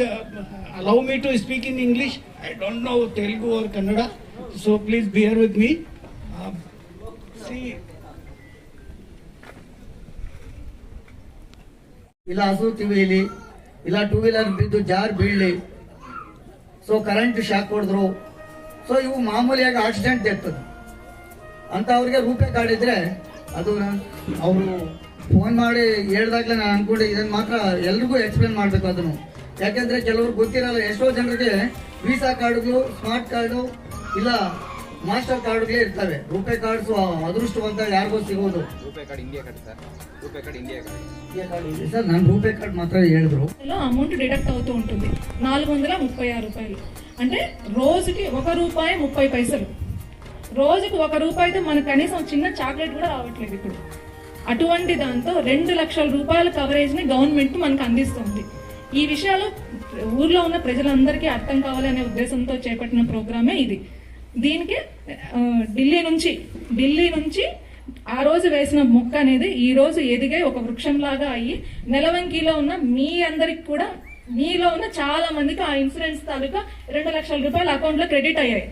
allow me to speak in English. I don't know Telugu or Kannada, so please bear with me. See, ಇಲ್ಲ ಹಸು ತಿವಿಲಿ, ಇಲ್ಲ 2 wheeler ಬಿದ್ದು jar ಬೀಳಲಿ, so current shock ಹೊಡೆದ್ರು, so ಇವು ಮಾಮೂಲಿಯಾಗಿ accident ಇರ್ತದೆ ಅಂತ ಅವ್ರಿಗೆ ರೂಪೇ ಕಾರ್ಡ್ ಇದ್ರೆ ಅದು ಅವರು ಫೋನ್ ಮಾಡಿ ಹೇಳ್ದಾಗ್ಲೇ ನಾನು ಅನ್ಕೊಂಡೆ ಇದನ್ನು ಮಾತ್ರ ಎಲ್ರಿಗೂ ಎಕ್ಸ್ಪ್ಲೇನ್ ಮಾಡಬೇಕು ಅದನ್ನು. ಯಾಕೆಂದರೆ ಕೆಲವ್ರಿಗೆ ಗೊತ್ತಿರಲ್ಲ. ಎಷ್ಟೋ ಜನರಿಗೆ ವೀಸಾ ಕಾರ್ಡ್ಗಳು, ಸ್ಮಾರ್ಟ್ ಕಾರ್ಡು ಇಲ್ಲ ಮಾಸ್ಟರ್ ಕಾರ್ಡ್ಗಳೇ ಇರ್ತವೆ. ರೂಪೇ ಕಾರ್ಡ್ಸ್ ಅದೃಷ್ಟವಂತ ಯಾರಿಗೂ ಸಿಗೋದು. ಸರ್ ನಾನು ರೂಪೇ ಕಾರ್ಡ್ ಮಾತ್ರ ಹೇಳಿದ್ರು. అమౌంట్ డిడక్ట్ అవుతూ ఉంటుంది. 436 రూపాయలు. అంటే రోజుకి ₹1.30. రోజుకి ₹1 మనకు కనీసం చిన్న చాక్లెట్ కూడా రావట్లేదు ఇప్పుడు. అటువంటి దాంతో 2 లక్షల రూపాయల కవరేజ్ ని గవర్నమెంట్ మనకు అందిస్తుంది. ఈ విషయాలు ఊర్లో ఉన్న ప్రజలందరికీ అర్థం కావాలి అనే ఉద్దేశంతో చేపట్టిన ప్రోగ్రామే ఇది. దీనికి ఢిల్లీ నుంచి ఆ రోజు వేసిన మొక్క అనేది ఈ రోజు ఎదిగే ఒక వృక్షంలాగా అయ్యి నెలవంకిలో ఉన్న మీ అందరికి కూడా, మీలో ఉన్న చాలా మందికి ఆ ఇన్సూరెన్స్ తాలూకా 2 లక్షల రూపాయలు అకౌంట్ లో క్రెడిట్ అయ్యాయి.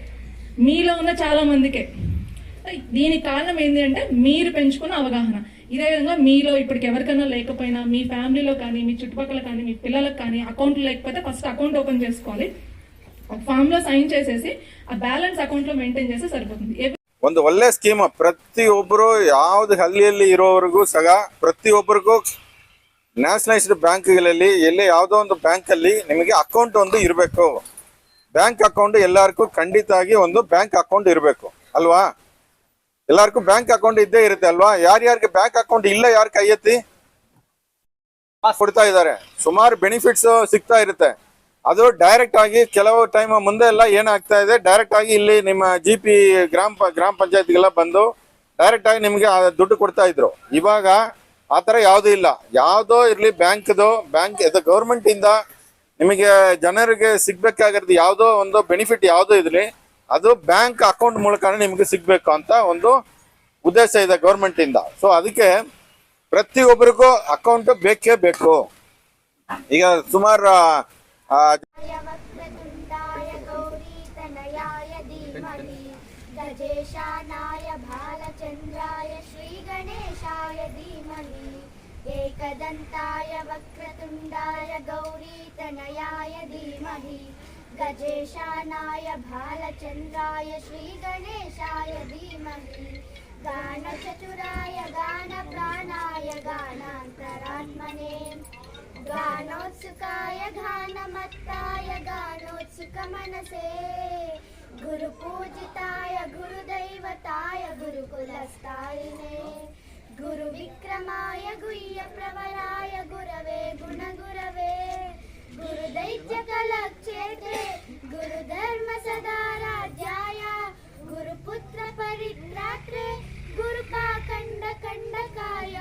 మీలో ఉన్న చాలా మందికే. దీనికి కారణం ఏంటి అంటే మీరు పెంచుకున్న అవగాహన. ఇదే విధంగా మీలో ఇప్పటికి ఎవరికైనా లేకపోయినా మీ ఫ్యామిలీలో కానీ, మీ చుట్టుపక్కల కానీ, మీ పిల్లలకు కానీ అకౌంట్ లేకపోతే ఫస్ట్ అకౌంట్ ఓపెన్ చేసుకోవాలి. ఒక ఫామ్ లో సైన్ చేసేసి ఆ బ్యాలెన్స్ అకౌంట్ లో మెయింటైನ್ చేస్తే సరిపోతుంది. ಒಂದು ಒಳ್ಳೆ ಸ್ಕೀಮ್. ಪ್ರತಿಯೊಬ್ಬರು ಯಾವ್ದು ಹಳ್ಳಿಯಲ್ಲಿ ಇರೋವರೆಗೂ ಸಹ ಪ್ರತಿಯೊಬ್ಬರಿಗೂ ನ್ಯಾಷನಲೈಸ್ಡ್ ಬ್ಯಾಂಕ್ಗಳಲ್ಲಿ ಎಲ್ಲಿ ಯಾವುದೋ ಒಂದು ಬ್ಯಾಂಕಲ್ಲಿ ನಿಮಗೆ ಅಕೌಂಟ್ ಒಂದು ಇರಬೇಕು. ಬ್ಯಾಂಕ್ ಅಕೌಂಟ್ ಎಲ್ಲರಿಗೂ ಖಂಡಿತ ಆಗಿ ಒಂದು ಬ್ಯಾಂಕ್ ಅಕೌಂಟ್ ಇರಬೇಕು ಅಲ್ವಾ? ಎಲ್ಲರಿಗೂ ಬ್ಯಾಂಕ್ ಅಕೌಂಟ್ ಇದ್ದೇ ಇರುತ್ತೆ ಅಲ್ವಾ? ಯಾರ್ಯಾರಿಗೆ ಬ್ಯಾಂಕ್ ಅಕೌಂಟ್ ಇಲ್ಲ, ಯಾರು ಕೈ ಎತ್ತಿ ಕೊಡ್ತಾ ಇದ್ದಾರೆ. ಸುಮಾರು ಬೆನಿಫಿಟ್ಸ್ ಸಿಗ್ತಾ ಇರುತ್ತೆ. ಅದು ಡೈರೆಕ್ಟ್ ಆಗಿ ಕೆಲವು ಟೈಮ್ ಮುಂದೆ ಎಲ್ಲ ಏನಾಗ್ತಾ ಇದೆ, ಡೈರೆಕ್ಟ್ ಆಗಿ ಇಲ್ಲಿ ನಿಮ್ಮ GP ಗ್ರಾಮ ಪಂಚಾಯತ್ಗೆಲ್ಲ ಬಂದು ಡೈರೆಕ್ಟ್ ಆಗಿ ನಿಮಗೆ ದುಡ್ಡು ಕೊಡ್ತಾ ಇದ್ರು. ಇವಾಗ ಆ ಥರ ಯಾವುದೂ ಇಲ್ಲ. ಯಾವುದೋ ಇರಲಿ ಬ್ಯಾಂಕ್ ಇದು ಗೌರ್ಮೆಂಟ್ ಇಂದ ನಿಮಗೆ ಜನರಿಗೆ ಸಿಗ್ಬೇಕಾಗಿರೋದು ಯಾವುದೋ ಒಂದು ಬೆನಿಫಿಟ್ ಯಾವುದೋ ಇರಲಿ, ಅದು ಬ್ಯಾಂಕ್ ಅಕೌಂಟ್ ಮೂಲಕ ನಿಮಗೆ ಸಿಗ್ಬೇಕು ಅಂತ ಒಂದು ಉದ್ದೇಶ ಇದೆ ಗೌರ್ಮೆಂಟ್ ಇಂದ. ಸೊ ಅದಕ್ಕೆ ಪ್ರತಿಯೊಬ್ಬರಿಗೂ ಅಕೌಂಟ್ ಬೇಕೇ ಬೇಕು. ಈಗ ಸುಮಾರು ಗಜೇಶಾನಾಯ ಭಾಲಚಂದ್ರಾಯ ಶ್ರೀ ಗಣೇಶಾಯ ಧೀಮಹಿ ಏಕದಂತಾಯ ವಕ್ರತುಂಡಾಯ ಗೌರೀತನಯಾಯ ಧೀಮಹಿ ಗಜೇಶಾನಾಯ ಭಾಲಚಂದ್ರಾಯ ಶ್ರೀ ಗಣೇಶಾಯ ಧೀಮಹಿ ಗಾನಚತುರಾಯ ಗಾನ ಪ್ರಾಣಾಯ ಗಾನಾಂತರಾತ್ಮನೇ ಗಾನೋತ್ಸುಕಾಯ ಗಾನಮತ್ತಾಯ ಗಾನೋತ್ಸುಕ ಮನಸೇ ಗುರುಪೂಜಿತಾಯ ಗುರುದೈವತಾಯ ಗುರುಕುಲಸ್ಥಾಯಿನೇ ಗುರುವಿಕ್ರಮಾಯ ಗುಹ್ಯ ಪ್ರವರಾಯ ಗುರವೇ ಗುಣಗುರವೇ ಗುರುದೈತ್ಯಕಲಕ್ಷೇತ್ರೇ ಗುರುಧರ್ಮ ಸದಾ ರಾಜ್ಯಾಯ ಗುರುಪುತ್ರ ಪರಿತ್ರಾತ್ರೆ ಗುರುಪಾಖಂಡ ಖಂಡಕಾಯ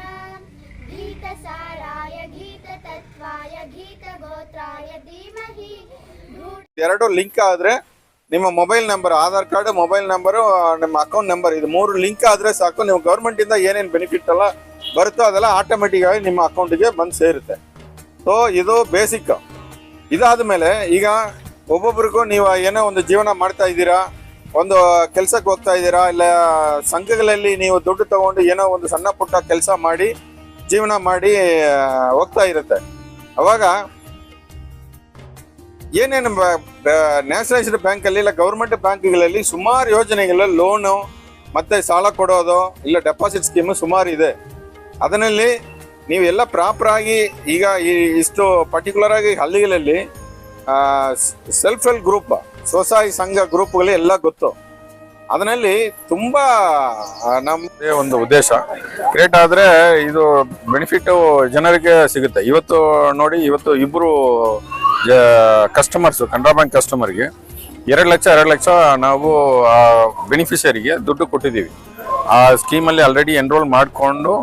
ಗೀತಸಾರಾಯ ಗೀತತತ್ವಾಯ ಗೀತಗೋತ್ರಾಯ ಧೀಮಹಿ. ಎರಡು ಲಿಂಕ್ ಆದ್ರೆ ನಿಮ್ಮ mobile number, Aadhaar card, mobile number, ನಿಮ್ಮ ಅಕೌಂಟ್ ನಂಬರ್, ಇದು 3 ಲಿಂಕ್ ಆದ್ರೆ ಸಾಕು. ನೀವು ಗೌರ್ಮೆಂಟ್ ಇಂದ ಏನೇನು ಬೆನಿಫಿಟ್ ಎಲ್ಲ ಬರುತ್ತೋ ಅದೆಲ್ಲ ಆಟೋಮೆಟಿಕ್ ಆಗಿ ನಿಮ್ಮ ಅಕೌಂಟ್ಗೆ ಬಂದು ಸೇರುತ್ತೆ. ಸೊ ಇದು ಬೇಸಿಕ್. ಇದಾದ ಮೇಲೆ ಈಗ ಒಬ್ಬೊಬ್ರಿಗೂ ನೀವು ಏನೋ ಒಂದು ಜೀವನ ಮಾಡ್ತಾ ಇದ್ದೀರಾ, ಒಂದು ಕೆಲಸಕ್ಕೆ ಹೋಗ್ತಾ ಇದ್ದೀರಾ, ಇಲ್ಲ ಸಂಘಗಳಲ್ಲಿ ನೀವು ದುಡ್ಡು ತಗೊಂಡು ಏನೋ ಒಂದು ಸಣ್ಣ ಪುಟ್ಟ ಕೆಲಸ ಮಾಡಿ ಜೀವನ ಮಾಡಿ ಹೋಗ್ತಾ ಇರುತ್ತೆ. ಅವಾಗ ಏನೇನು ನ್ಯಾಷನಲೈಸ್ಡ್ ಬ್ಯಾಂಕಲ್ಲಿ ಇಲ್ಲ ಗೌರ್ಮೆಂಟ್ ಬ್ಯಾಂಕ್ಗಳಲ್ಲಿ ಸುಮಾರು ಯೋಜನೆಗಳ ಲೋನು ಮತ್ತೆ ಸಾಲ ಕೊಡೋದು ಇಲ್ಲ ಡೆಪಾಸಿಟ್ ಸ್ಕೀಮು ಸುಮಾರು ಇದೆ. ಅದರಲ್ಲಿ ನೀವೆಲ್ಲ ಪ್ರಾಪರ್ ಆಗಿ ಈಗ ಇಷ್ಟು ಪರ್ಟಿಕ್ಯುಲರ್ ಆಗಿ ಹಳ್ಳಿಗಳಲ್ಲಿ ಸೆಲ್ಫ್ ಹೆಲ್ಪ್ ಗ್ರೂಪ್, ಸ್ವಸಹಾಯ ಸಂಘ ಗ್ರೂಪ್ಗಳು ಎಲ್ಲ ಗೊತ್ತು. ಅದರಲ್ಲಿ ತುಂಬಾ ನಮ್ಗೆ ಒಂದು ಉದ್ದೇಶ ಕ್ರಿಯೇಟ್ ಆದ್ರೆ ಇದು ಬೆನಿಫಿಟ್ ಜನರಿಗೆ ಸಿಗುತ್ತೆ. ಇವತ್ತು ನೋಡಿ, ಇವತ್ತು ಇಬ್ರು ಕಸ್ಟಮರ್ಸ್, ಕೆನರಾ ಬ್ಯಾಂಕ್ ಕಸ್ಟಮರ್ಗೆ 2 ಲಕ್ಷ ನಾವು ಬೆನಿಫಿಷರಿಗೆ ದುಡ್ಡು ಕೊಟ್ಟಿದ್ದೀವಿ. ಆ ಸ್ಕೀಮಲ್ಲಿ ಆಲ್ರೆಡಿ ಎನ್ರೋಲ್ ಮಾಡಿಕೊಂಡು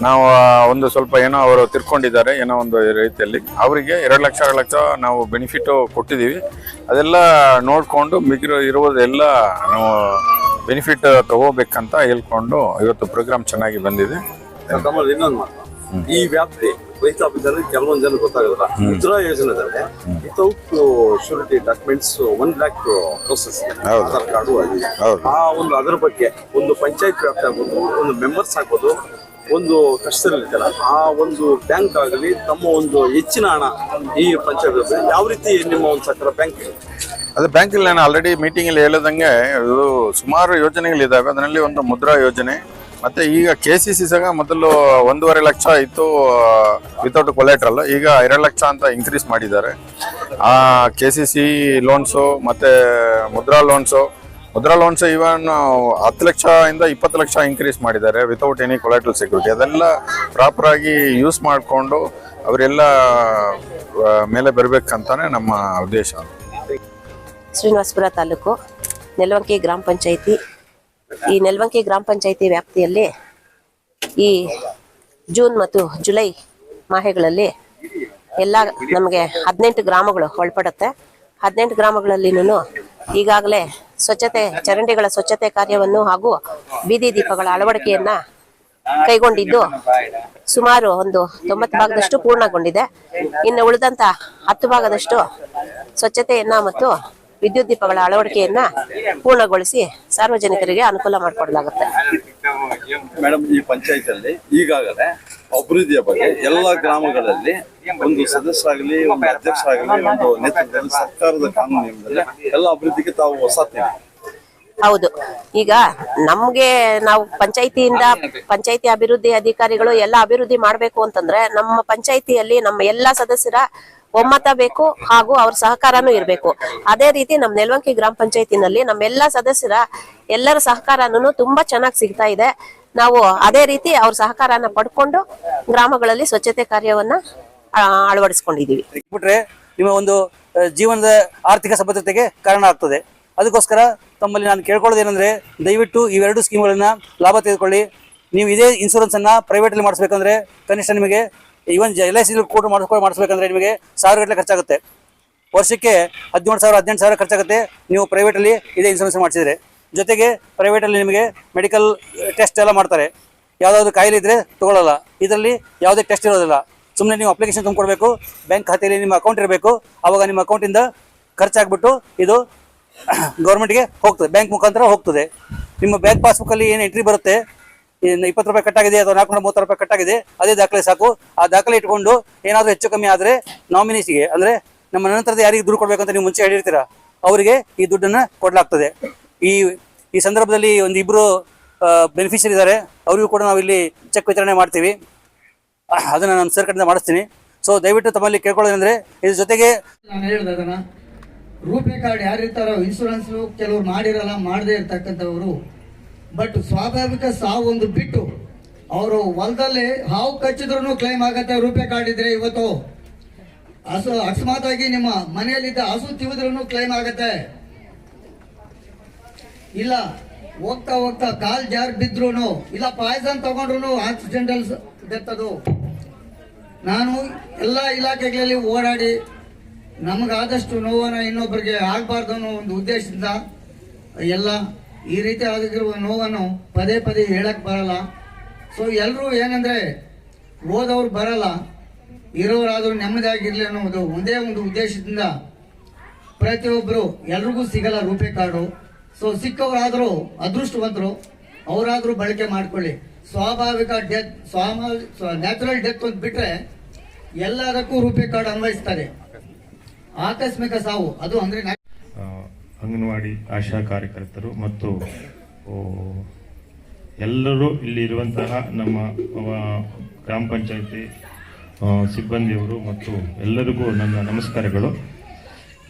ನಾವು ಒಂದು ಸ್ವಲ್ಪ ಏನೋ ಅವರು ತಿರ್ಕೊಂಡಿದ್ದಾರೆ ಏನೋ ಒಂದು ರೀತಿಯಲ್ಲಿ ಅವರಿಗೆ 2 ಲಕ್ಷ ನಾವು ಬೆನಿಫಿಟ್ ಕೊಟ್ಟಿದ್ದೀವಿ. ಅದೆಲ್ಲ ನೋಡಿಕೊಂಡು ಇರುವುದೆಲ್ಲ ನಾವು ಬೆನಿಫಿಟ್ ತಗೋಬೇಕಂತ ಹೇಳ್ಕೊಂಡು ಇವತ್ತು ಪ್ರೋಗ್ರಾಮ್ ಚೆನ್ನಾಗಿ ಬಂದಿದೆ. ಇನ್ನೊಂದು ಮಾತು, ಈ ವ್ಯಾಪ್ತಿ ರೈತಾಪಿ ಜನರಿಗೆ ಕೆಲವೊಂದು ಜನ ಗೊತ್ತಾಗೋದಿಲ್ಲ. ಮುದ್ರಾ ಯೋಜನೆದಲ್ಲಿ without surety documents 1 lakh process, Aadhaar card ಆಗಿದೆ. ಆ ಒಂದು ಅದರ ಬಗ್ಗೆ ಒಂದು ಪಂಚಾಯತ್ ವ್ಯಾಪ್ತಿ ಆಗ್ಬೋದು, ಒಂದು ಮೆಂಬರ್ಸ್ ಆಗ್ಬೋದು, ಒಂದು ಕಷ್ಟದಲ್ಲಿರ್ತಾರೆ, ಆ ಒಂದು ಬ್ಯಾಂಕ್ ಆಗಲಿ ತಮ್ಮ ಒಂದು ಹೆಚ್ಚಿನ ಹಣ ಈ ಪಂಚಾಯತ್ ಯಾವ ರೀತಿ ನಿಮ್ಮ ಒಂದು ಸಕ್ಕರೆ ಬ್ಯಾಂಕ್ ಅದು ಬ್ಯಾಂಕಲ್ಲಿ ನಾನು ಆಲ್ರೆಡಿ ಮೀಟಿಂಗಲ್ಲಿ ಹೇಳದಂಗೆ ಇದು ಸುಮಾರು ಯೋಜನೆಗಳಿದ್ದಾವೆ. ಅದರಲ್ಲಿ ಒಂದು ಮುದ್ರಾ ಯೋಜನೆ, ಮತ್ತೆ ಈಗ KCC ಸಹ ಮೊದಲು 1.5 ಲಕ್ಷ ಇತ್ತು ವಿತೌಟ್ ಕೊಲೆಟ್ರಲ್, ಈಗ 2 ಲಕ್ಷ ಅಂತ ಇನ್ಕ್ರೀಸ್ ಮಾಡಿದ್ದಾರೆ. ಆ KCC ಲೋನ್ಸು ಮತ್ತೆ ಮುದ್ರಾ ಲೋನ್ಸ್ ಇವನ್ 10 ಲಕ್ಷ ಇಂದ 20 ಲಕ್ಷ ಇನ್ಕ್ರೀಸ್ ಮಾಡಿದ್ದಾರೆ ವಿತೌಟ್ ಎನಿ ಕೊಲೆಟ್ರಲ್ ಸೆಕ್ಯೂರಿಟಿ. ಅದೆಲ್ಲ ಪ್ರಾಪರ್ ಆಗಿ ಯೂಸ್ ಮಾಡಿಕೊಂಡು ಅವರೆಲ್ಲ ಮೇಲೆ ಬರಬೇಕಂತಾನೆ ನಮ್ಮ ಉದ್ದೇಶ. ಶ್ರೀನಿವಾಸಪುರ ತಾಲೂಕು ನೆಲವಂಕಿ ಗ್ರಾಮ ಪಂಚಾಯಿತಿ. ಈ ನೆಲವಂಕಿ ಗ್ರಾಮ ಪಂಚಾಯಿತಿ ವ್ಯಾಪ್ತಿಯಲ್ಲಿ ಈ ಜೂನ್ ಮತ್ತು ಜುಲೈ ಮಾಹೆಗಳಲ್ಲಿ ಎಲ್ಲ ನಮಗೆ 18 ಗ್ರಾಮಗಳು ಒಳಪಡುತ್ತೆ. 18 ಗ್ರಾಮಗಳಲ್ಲಿನೂ ಈಗಾಗಲೇ ಸ್ವಚ್ಛತೆ ಚರಂಡಿಗಳ ಸ್ವಚ್ಛತೆ ಕಾರ್ಯವನ್ನು ಹಾಗೂ ಬೀದಿ ದೀಪಗಳ ಅಳವಡಿಕೆಯನ್ನ ಕೈಗೊಂಡಿದ್ದು ಸುಮಾರು ಒಂದು 90 ಭಾಗದಷ್ಟು ಪೂರ್ಣಗೊಂಡಿದೆ. ಇನ್ನು ಉಳಿದಂತ 10 ಭಾಗದಷ್ಟು ಸ್ವಚ್ಛತೆಯನ್ನ ಮತ್ತು ವಿದ್ಯುತ್ ದೀಪಗಳ ಅಳವಡಿಕೆಯನ್ನ ಪೂರ್ಣಗೊಳಿಸಿ ಸಾರ್ವಜನಿಕರಿಗೆ ಅನುಕೂಲ ಮಾಡಿಕೊಡಲಾಗುತ್ತೆ. ಮೇಡಮ್, ಈ ಪಂಚಾಯತ್ ಈಗಾಗಲೇ ಅಭಿವೃದ್ಧಿಯ ಬಗ್ಗೆ ಎಲ್ಲ ಗ್ರಾಮಗಳಲ್ಲಿ ಒಂದು ಸದಸ್ಯರಾಗಲಿ, ಒಂದು ಅಧ್ಯಕ್ಷರಾಗಲಿ, ಒಂದು ನೇತೃತ್ವದಲ್ಲಿ ಸರ್ಕಾರದ ಕಾನೂನು ನಿಯಮದಲ್ಲಿ ಎಲ್ಲ ಅಭಿವೃದ್ಧಿಗೆ ತಾವು ಹೊಸ ಹೌದು. ಈಗ ನಮ್ಗೆ ನಾವು ಪಂಚಾಯಿತಿ ಅಭಿವೃದ್ಧಿ ಅಧಿಕಾರಿಗಳು ಎಲ್ಲ ಅಭಿವೃದ್ಧಿ ಮಾಡ್ಬೇಕು ಅಂತಂದ್ರೆ ನಮ್ಮ ಪಂಚಾಯಿತಿಯಲ್ಲಿ ನಮ್ಮ ಎಲ್ಲಾ ಸದಸ್ಯರ ಒಮ್ಮತ ಬೇಕು ಹಾಗೂ ಅವ್ರ ಸಹಕಾರನೂ ಇರಬೇಕು. ಅದೇ ರೀತಿ ನಮ್ಮ ನೆಲವಂಕಿ ಗ್ರಾಮ ಪಂಚಾಯತಿನಲ್ಲಿ ನಮ್ಮೆಲ್ಲಾ ಸದಸ್ಯರ ಎಲ್ಲರ ಸಹಕಾರನೂ ತುಂಬಾ ಚೆನ್ನಾಗಿ ಸಿಗ್ತಾ ಇದೆ. ನಾವು ಅದೇ ರೀತಿ ಅವ್ರ ಸಹಕಾರನ ಪಡ್ಕೊಂಡು ಗ್ರಾಮಗಳಲ್ಲಿ ಸ್ವಚ್ಛತೆ ಕಾರ್ಯವನ್ನ ಅಳವಡಿಸ್ಕೊಂಡಿದೀವಿ. ಬಿಟ್ರೆ ನಿಮ್ಮ ಒಂದು ಜೀವನದ ಆರ್ಥಿಕ ಭದ್ರತೆಗೆ ಕಾರಣ ಆಗ್ತದೆ. ಅದಕ್ಕೋಸ್ಕರ ತಮ್ಮಲ್ಲಿ ನಾನು ಕೇಳ್ಕೊಳ್ಳೋದೇನೆಂದ್ರೆ, ದಯವಿಟ್ಟು ಇವೆರಡು ಸ್ಕೀಮ್ಗಳನ್ನ ಲಾಭ ತೆಗೆದುಕೊಳ್ಳಿ. ನೀವು ಇದೇ ಇನ್ಶೂರೆನ್ಸ್ ಅನ್ನ ಪ್ರೈವೇಟ್ ಅಲ್ಲಿ ಮಾಡಿಸ್ಬೇಕಂದ್ರೆ ಕನಿಷ್ಠ ನಿಮಗೆ ಇವನ್ LIC ಕೂಡ ಮಾಡಿಸ್ಬೇಕಂದ್ರೆ ನಿಮಗೆ 1000 ಗಟ್ಟಲೆ ಖರ್ಚಾಗುತ್ತೆ. ವರ್ಷಕ್ಕೆ 17,000-18,000 ಖರ್ಚಾಗುತ್ತೆ ನೀವು ಪ್ರೈವೇಟ್ ಅಲ್ಲಿ ಇದೇ ಇನ್ಶೂರೆನ್ಸ್ ಮಾಡಿಸಿದ್ರೆ. ಜೊತೆಗೆ ಪ್ರೈವೇಟ್ ಅಲ್ಲಿ ನಿಮಗೆ ಮೆಡಿಕಲ್ ಟೆಸ್ಟ್ ಎಲ್ಲ ಮಾಡ್ತಾರೆ. ಯಾವ್ದಾದ್ರು ಕಾಯಿಲೆ ಇದ್ರೆ ತಗೊಳ್ಳಲ್ಲ. ಇದರಲ್ಲಿ ಯಾವುದೇ ಟೆಸ್ಟ್ ಇರೋದಿಲ್ಲ. ಸುಮ್ಮನೆ ನೀವು ಅಪ್ಲಿಕೇಶನ್ ತುಂಬಿಕೊಡ್ಬೇಕು, ಬ್ಯಾಂಕ್ ಖಾತೆಯಲ್ಲಿ ನಿಮ್ಮ ಅಕೌಂಟ್ ಇರಬೇಕು. ಆವಾಗ ನಿಮ್ಮ ಅಕೌಂಟಿಂದ ಖರ್ಚಾಗ್ಬಿಟ್ಟು ಇದು ಗೌರ್ಮೆಂಟ್ಗೆ ಹೋಗ್ತದೆ, ಬ್ಯಾಂಕ್ ಮುಖಾಂತರ ಹೋಗ್ತದೆ. ನಿಮ್ಮ ಬ್ಯಾಂಕ್ ಪಾಸ್ಬುಕ್ಕಲ್ಲಿ ಏನು ಎಂಟ್ರಿ ಬರುತ್ತೆ, 20 ರೂಪಾಯಿ ಕಟ್ಟಾಗಿದೆ ಅಥವಾ 430 ರೂಪಾಯಿ ಕಟ್ಟಾಗಿದೆ, ಅದೇ ದಾಖಲೆ ಸಾಕು. ಆ ದಾಖಲೆ ಇಟ್ಕೊಂಡು ಏನಾದರೂ ಹೆಚ್ಚು ಕಮ್ಮಿ ಆದರೆ ನಾಮಿನೀಸ್ಗೆ, ಅಂದರೆ ನಮ್ಮ ನಂತರದ ಯಾರಿಗೆ ದುಡ್ಡು ಕೊಡಬೇಕಂತ ನೀವು ಮುಂಚೆ ಹೇಳಿರ್ತೀರಾ, ಅವರಿಗೆ ಈ ದುಡ್ಡನ್ನು ಕೊಡಲಾಗ್ತದೆ. ಈ ಸಂದರ್ಭದಲ್ಲಿ ಒಂದು 2 ಬೆನಿಫಿಷರಿ ಇದ್ದಾರೆ, ಅವರಿಗೂ ಕೂಡ ನಾವು ಇಲ್ಲಿ ಚೆಕ್ ವಿತರಣೆ ಮಾಡ್ತೀವಿ. ಅದನ್ನು ನಾನು ಸರ್ ಕಡೆಯಿಂದ ಮಾಡಿಸ್ತೀನಿ. ಸೊ ದಯವಿಟ್ಟು ತಮ್ಮಲ್ಲಿ ಕೇಳ್ಕೊಳ್ಳೋದಂದ್ರೆ, ಇದ್ರ ಜೊತೆಗೆ ನಾನು ಹೇಳಿದೆ ಅದನ್ನ, ರೂಪೇ ಕಾರ್ಡ್ ಯಾರಿರ್ತಾರೋ ಇನ್ಶೂರೆನ್ಸ್ ಕೆಲವ್ರು ಮಾಡಿರಲ್ಲ, ಮಾಡದೇ ಇರ್ತಕ್ಕಂಥವ್ರು, ಬಟ್ ಸ್ವಾಭಾವಿಕ ಸಾವೊಂದು ಬಿಟ್ಟು ಅವರು ಹೊಲದಲ್ಲಿ ಹಾವು ಕಚ್ಚಿದ್ರು ಕ್ಲೈಮ್ ಆಗತ್ತೆ. ರೂಪೇ ಕಾರ್ಡ್ ಇದ್ರೆ ಇವತ್ತು ಅಕಸ್ಮಾತ್ ಆಗಿ ನಿಮ್ಮ ಮನೆಯಲ್ಲಿದ್ದ ಹಸು ತಿವಿದ್ರೂ ಕ್ಲೈಮ್ ಆಗತ್ತೆ. ಇಲ್ಲ ಹೋಗ್ತಾ ಹೋಗ್ತಾ ಕಾಲ್ ಜಾರ್ ಬಿದ್ರು, ಇಲ್ಲ ಪಾಯ್ಸನ್ ತಗೊಂಡ್ರು ಆಕ್ಸಿಡೆಂಟಲ್ ಡೆತ್. ಅದು ನಾನು ಎಲ್ಲ ಇಲಾಖೆಗಳಲ್ಲಿ ಓಡಾಡಿ ನಮಗಾದಷ್ಟು ನೋವನ್ನು ಇನ್ನೊಬ್ಬರಿಗೆ ಆಗಬಾರ್ದು ಅನ್ನೋ ಒಂದು ಉದ್ದೇಶದಿಂದ ಎಲ್ಲ ಈ ರೀತಿ ಆಗಿರುವ ನೋವನ್ನು ಪದೇ ಪದೇ ಹೇಳಕ್ ಬರಲ್ಲ. ಸೊ ಎಲ್ಲರೂ ಏನಂದ್ರೆ ಓದವ್ರು ಬರಲ್ಲ, ಇರೋರಾದ್ರೂ ನೆಮ್ಮದಿಯಾಗಿರ್ಲಿ ಅನ್ನೋದು ಒಂದೇ ಒಂದು ಉದ್ದೇಶದಿಂದ ಪ್ರತಿಯೊಬ್ಬರು ಎಲ್ರಿಗೂ ಸಿಗಲ್ಲ ರೂಪೇ ಕಾರ್ಡು. ಸೊ ಸಿಕ್ಕವರಾದರೂ ಅದೃಷ್ಟವಂತರು, ಅವರಾದ್ರೂ ಬಳಕೆ ಮಾಡ್ಕೊಳ್ಳಿ. ಸ್ವಾಭಾವಿಕ ಡೆತ್, ನ್ಯಾಚುರಲ್ ಡೆತ್ ಅಂತ ಬಿಟ್ರೆ ಎಲ್ಲದಕ್ಕೂ ರೂಪೇ ಕಾರ್ಡ್ ಅನ್ವಯಿಸ್ತಾರೆ. ಆಕಸ್ಮಿಕ ಸಾವು ಅದು ಅಂದ್ರೆ ಅಂಗನವಾಡಿ ಆಶಾ ಕಾರ್ಯಕರ್ತರು ಮತ್ತು ಎಲ್ಲರೂ ಇಲ್ಲಿ ಇರುವಂತಹ ನಮ್ಮ ಗ್ರಾಮ ಪಂಚಾಯತಿ ಸಿಬ್ಬಂದಿಯವರು ಮತ್ತು ಎಲ್ಲರಿಗೂ ನನ್ನ ನಮಸ್ಕಾರಗಳು.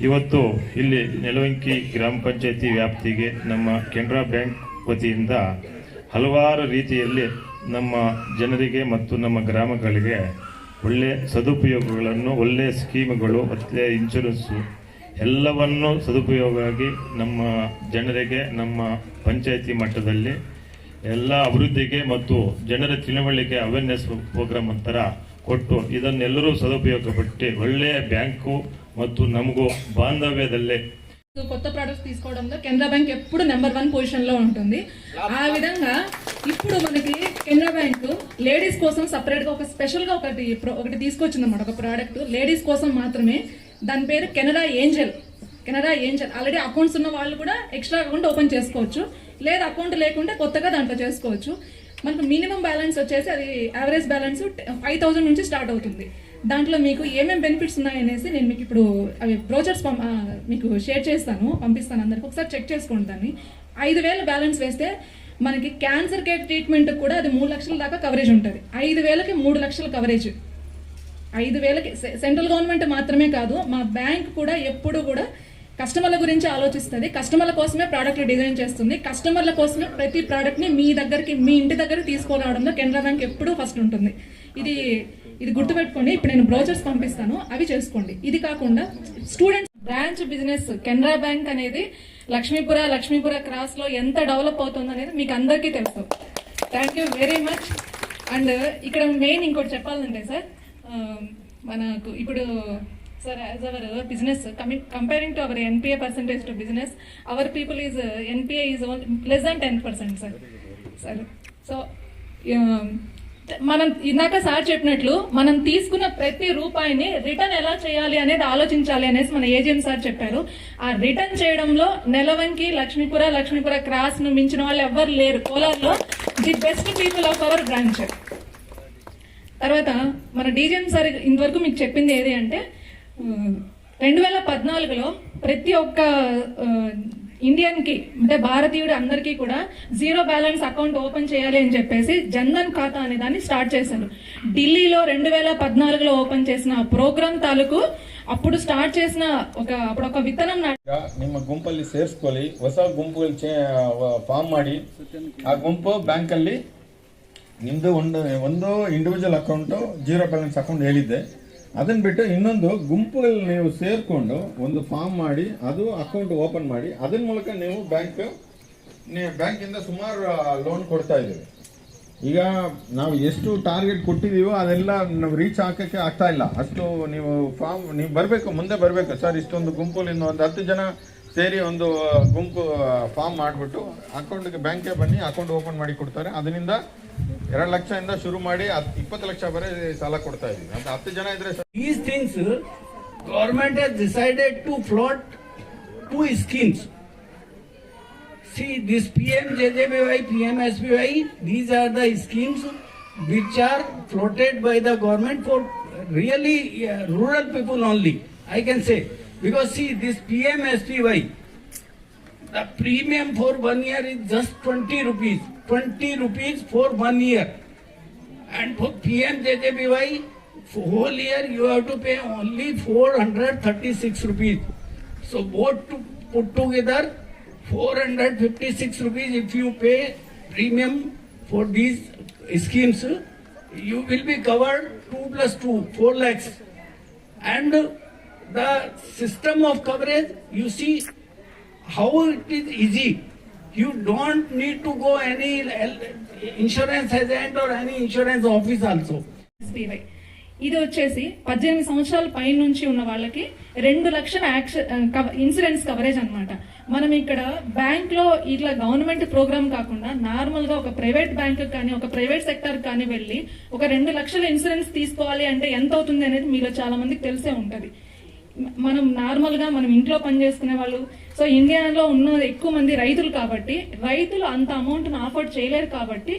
ಇವತ್ತು ಇಲ್ಲಿ ನೆಲವಂಕಿ ಗ್ರಾಮ ಪಂಚಾಯತಿ ವ್ಯಾಪ್ತಿಗೆ ನಮ್ಮ ಕೆನರಾ ಬ್ಯಾಂಕ್ ವತಿಯಿಂದ ಹಲವಾರು ರೀತಿಯಲ್ಲಿ ನಮ್ಮ ಜನರಿಗೆ ಮತ್ತು ನಮ್ಮ ಗ್ರಾಮಗಳಿಗೆ ಒಳ್ಳೆಯ ಸದುಪಯೋಗಗಳನ್ನು, ಒಳ್ಳೆಯ ಸ್ಕೀಮ್ಗಳು ಮತ್ತು ಇನ್ಶೂರೆನ್ಸು ಎಲ್ಲವನ್ನು ಸದುಪಯೋಗವಾಗಿ ನಮ್ಮ ಜನರಿಗೆ ನಮ್ಮ ಪಂಚಾಯತಿ ಮಟ್ಟದಲ್ಲಿ ಎಲ್ಲ ಅಭಿವೃದ್ಧಿಗೆ ಮತ್ತು ಜನರ ತಿಳುವಳಿಕೆ ಅವೇರ್ನೆಸ್ ಪ್ರೋಗ್ರಾಮ್ ಅಂತರ ಕೊಟ್ಟು ಇದನ್ನೆಲ್ಲರೂ ಸದುಪಯೋಗಪಟ್ಟು ಒಳ್ಳೆಯ బ్యాంకు ಮತ್ತು నమకు బాంధవ్యదల్లే కొత్త ప్రొడక్ట్స్ తీసుకోవడంలో కెనరా బ్యాంక్ ఎప్పుడు నెంబర్ 1 పొజిషన్ లో ఉంటుంది. ఆ విధంగా ఇప్పుడు మనకి కెనరా బ్యాంక్ లేడీస్ కోసం సెపరేట్ గా ఒక స్పెషల్ గా ఒకటి తీసుకొచ్చింది అన్నమాట. ఒక ప్రోడక్ట్ లేడీస్ కోసం మాత్రమే. దాని పేరు కెనరా ఏంజల్. ఆల్రెడీ అకౌంట్స్ ఉన్న వాళ్ళు కూడా ఎక్స్ట్రా అకౌంట్ ఓపెన్ చేసుకోవచ్చు, లేదా అకౌంట్ లేకుంటే కొత్తగా దాంట్లో చేసుకోవచ్చు. మనకు మినిమం బ్యాలెన్స్ వచ్చేసి అది యావరేజ్ బ్యాలెన్స్ 5,000 నుంచి స్టార్ట్ అవుతుంది. దాంట్లో మీకు ఏమేమి బెనిఫిట్స్ ఉన్నాయనేసి నేను మీకు ఇప్పుడు అవి బ్రోచర్స్ మీకు షేర్ చేస్తాను, పంపిస్తాను అందరికి. ఒకసారి చెక్ చేసుకోండి. దాన్ని 5,000 బ్యాలెన్స్ వేస్తే మనకి క్యాన్సర్ కేర్ ట్రీట్మెంట్ కూడా అది 3 లక్షల దాకా కవరేజ్ ఉంటుంది. 5,000కి 3 లక్షల కవరేజ్. 5,000కి సెంట్రల్ గవర్నమెంట్ మాత్రమే కాదు, మా బ్యాంక్ కూడా ఎప్పుడు కూడా కస్టమర్ల గురించి ఆలోచిస్తుంది. కస్టమర్ల కోసమే ప్రోడక్ట్లు డిజైన్ చేస్తుంది. కస్టమర్ల కోసమే ప్రతి ప్రోడక్ట్ని మీ ఇంటి దగ్గరికి తీసుకురావడంలో కెనరా బ్యాంక్ ఎప్పుడూ ఫస్ట్ ఉంటుంది. ఇది గుర్తుపెట్టుకోండి. ఇప్పుడు నేను బ్రోచర్స్ పంపిస్తాను, అవి చేసుకోండి. ఇది కాకుండా students branch business Canara bank అనేది లక్ష్మీపుర క్రాస్ లో ఎంత డెవలప్ అవుతుంది అనేది మీకు అందరికీ తెలుసు. Thank you very much. And ఇక్కడ మెయిన్ ఇంకోటి చెప్పాలంటే సార్, మనకు ఇప్పుడు sir as our business comparing to our NPA percentage to business, our people is NPA is less than 10% sir. So మనం ఇందాక సార్ చెప్పినట్లు మనం తీసుకున్న ప్రతి రూపాయిని రిటర్న్ ఎలా చేయాలి అనేది ఆలోచించాలి అనేసి మన ఏజెంట్ సార్ చెప్పారు. ఆ రిటర్న్ చేయడంలో నెలవంకి లక్ష్మీపుర క్రాస్ ను మించిన వాళ్ళు ఎవ్వరు లేరు. కోలార్లో the best people of our branch. తర్వాత మన డీజీఎం సార్ ఇంతవరకు మీకు చెప్పింది ఏది అంటే 2014లో ప్రతి ఒక్క ఇండియన్ కి అంటే భారతీయుడు అందరికీ కూడా జీరో బ్యాలెన్స్ అకౌంట్ ఓపెన్ చేయాలి అని చెప్పేసి జన్ధన్ ఖాతా అనే దాన్ని స్టార్ట్ చేశారు. ఢిల్లీలో 2014లో ఓపెన్ చేసిన ಪ್ರೋಗ್ರಾಮ್ ತಾಲೂಕು ಅప్పుడు ಸ್ಟಾರ್ಟ್ చేసిన ఒక ವಿತ್ತನಂ ನಿಮ್ಮ ಗುಂಪಲ್ಲಿ ಸೇರಿಸ್ಕೊಳ್ಳಿ, ಹೊಸ ಗುಂಪುಗಳು ಫಾರ್ಮ್ ಮಾಡಿ ಆ ಗುಂಪು ಬ್ಯಾಂಕಲ್ಲಿ ನಿಮ್ದು ಒಂದು individual account zero balance account ಹೇಳಿದ್ದೆ, ಅದನ್ನ ಬಿಟ್ಟು ಇನ್ನೊಂದು ಗುಂಪುಗಳಲ್ಲಿ ನೀವು ಸೇರಿಕೊಂಡು ಒಂದು ಫಾರ್ಮ್ ಮಾಡಿ ಅದು ಅಕೌಂಟ್ ಓಪನ್ ಮಾಡಿ ಅದರ ಮೂಲಕ ನೀವು ಬ್ಯಾಂಕಿಂದ ಸುಮಾರು ಲೋನ್ ಕೊಡ್ತಾ ಇದ್ದೀವಿ. ಈಗ ನಾವು ಎಷ್ಟು ಟಾರ್ಗೆಟ್ ಕೊಟ್ಟಿದ್ದೀವೋ ಅದೆಲ್ಲ ನಾವು ರೀಚ್ ಹಾಕೋಕ್ಕೆ ಆಗ್ತಾ ಇಲ್ಲ. ಅಷ್ಟು ನೀವು ಬರಬೇಕು, ಮುಂದೆ ಬರಬೇಕು ಸರ್. ಇಷ್ಟೊಂದು ಗುಂಪುಲಿಂದ ಒಂದು 10 ಜನ ಸೇರಿ ಒಂದು ಗುಂಪು ಫಾರ್ಮ್ ಮಾಡಿಬಿಟ್ಟು ಅಕೌಂಟ್ಗೆ ಬ್ಯಾಂಕ್ಗೆ ಬನ್ನಿ, ಅಕೌಂಟ್ ಓಪನ್ ಮಾಡಿ ಕೊಡ್ತಾರೆ. ಅದರಿಂದ 2 ಲಕ್ಷದಿಂದ ಶುರು ಮಾಡಿ 20 ಲಕ್ಷ ಬರೀ ಸಾಲ ಕೊಡ್ತಾ ಇದ್ದೀವಿ. ಅಂತ 10 ಜನ ಇದ್ರೆ These things, government has decided to float 2 schemes. See, this PMJJBY, PMSBY, these are the schemes which are floated by the government for really rural people only, I can say. Because see, this PMSBY, the premium for 1 year is just 20 rupees. 20 rupees for 1 year. And for PMJJBY, for whole year you have to pay only 436 rupees. So both to put together 456 rupees if you pay premium for these schemes, you will be covered 2 plus 2, 4 lakhs. And the system of coverage, you see how it is easy. You don't need to go any insurance agent or any insurance office also. SBI ఇది వచ్చేసి 18 సంవత్సరాల పై నుంచి ఉన్న వాళ్ళకి 2 లక్షల insurance coverage అన్నమాట. మనం ఇక్కడ బ్యాంక్ లో ఇట్లా గవర్నమెంట్ ప్రోగ్రామ్ కాకుండా నార్మల్ గా ఒక ప్రైవేట్ బ్యాంక్ కానీ ఒక ప్రైవేట్ సెక్టర్ కానీ వెళ్ళి ఒక 2 లక్షల ఇన్సూరెన్స్ తీసుకోవాలి అంటే ఎంత అవుతుంది అనేది మీలో చాలా మందికి తెలిసే ఉంటది. మనం నార్మల్ గా మనం ఇంట్లో పనిచేసుకునే వాళ్ళు, సో ఇండియాలో ఉన్న ఎక్కువ మంది రైతులు కాబట్టి రైతులు అంత అమౌంట్ అఫోర్డ్ చేయలేరు కాబట్టి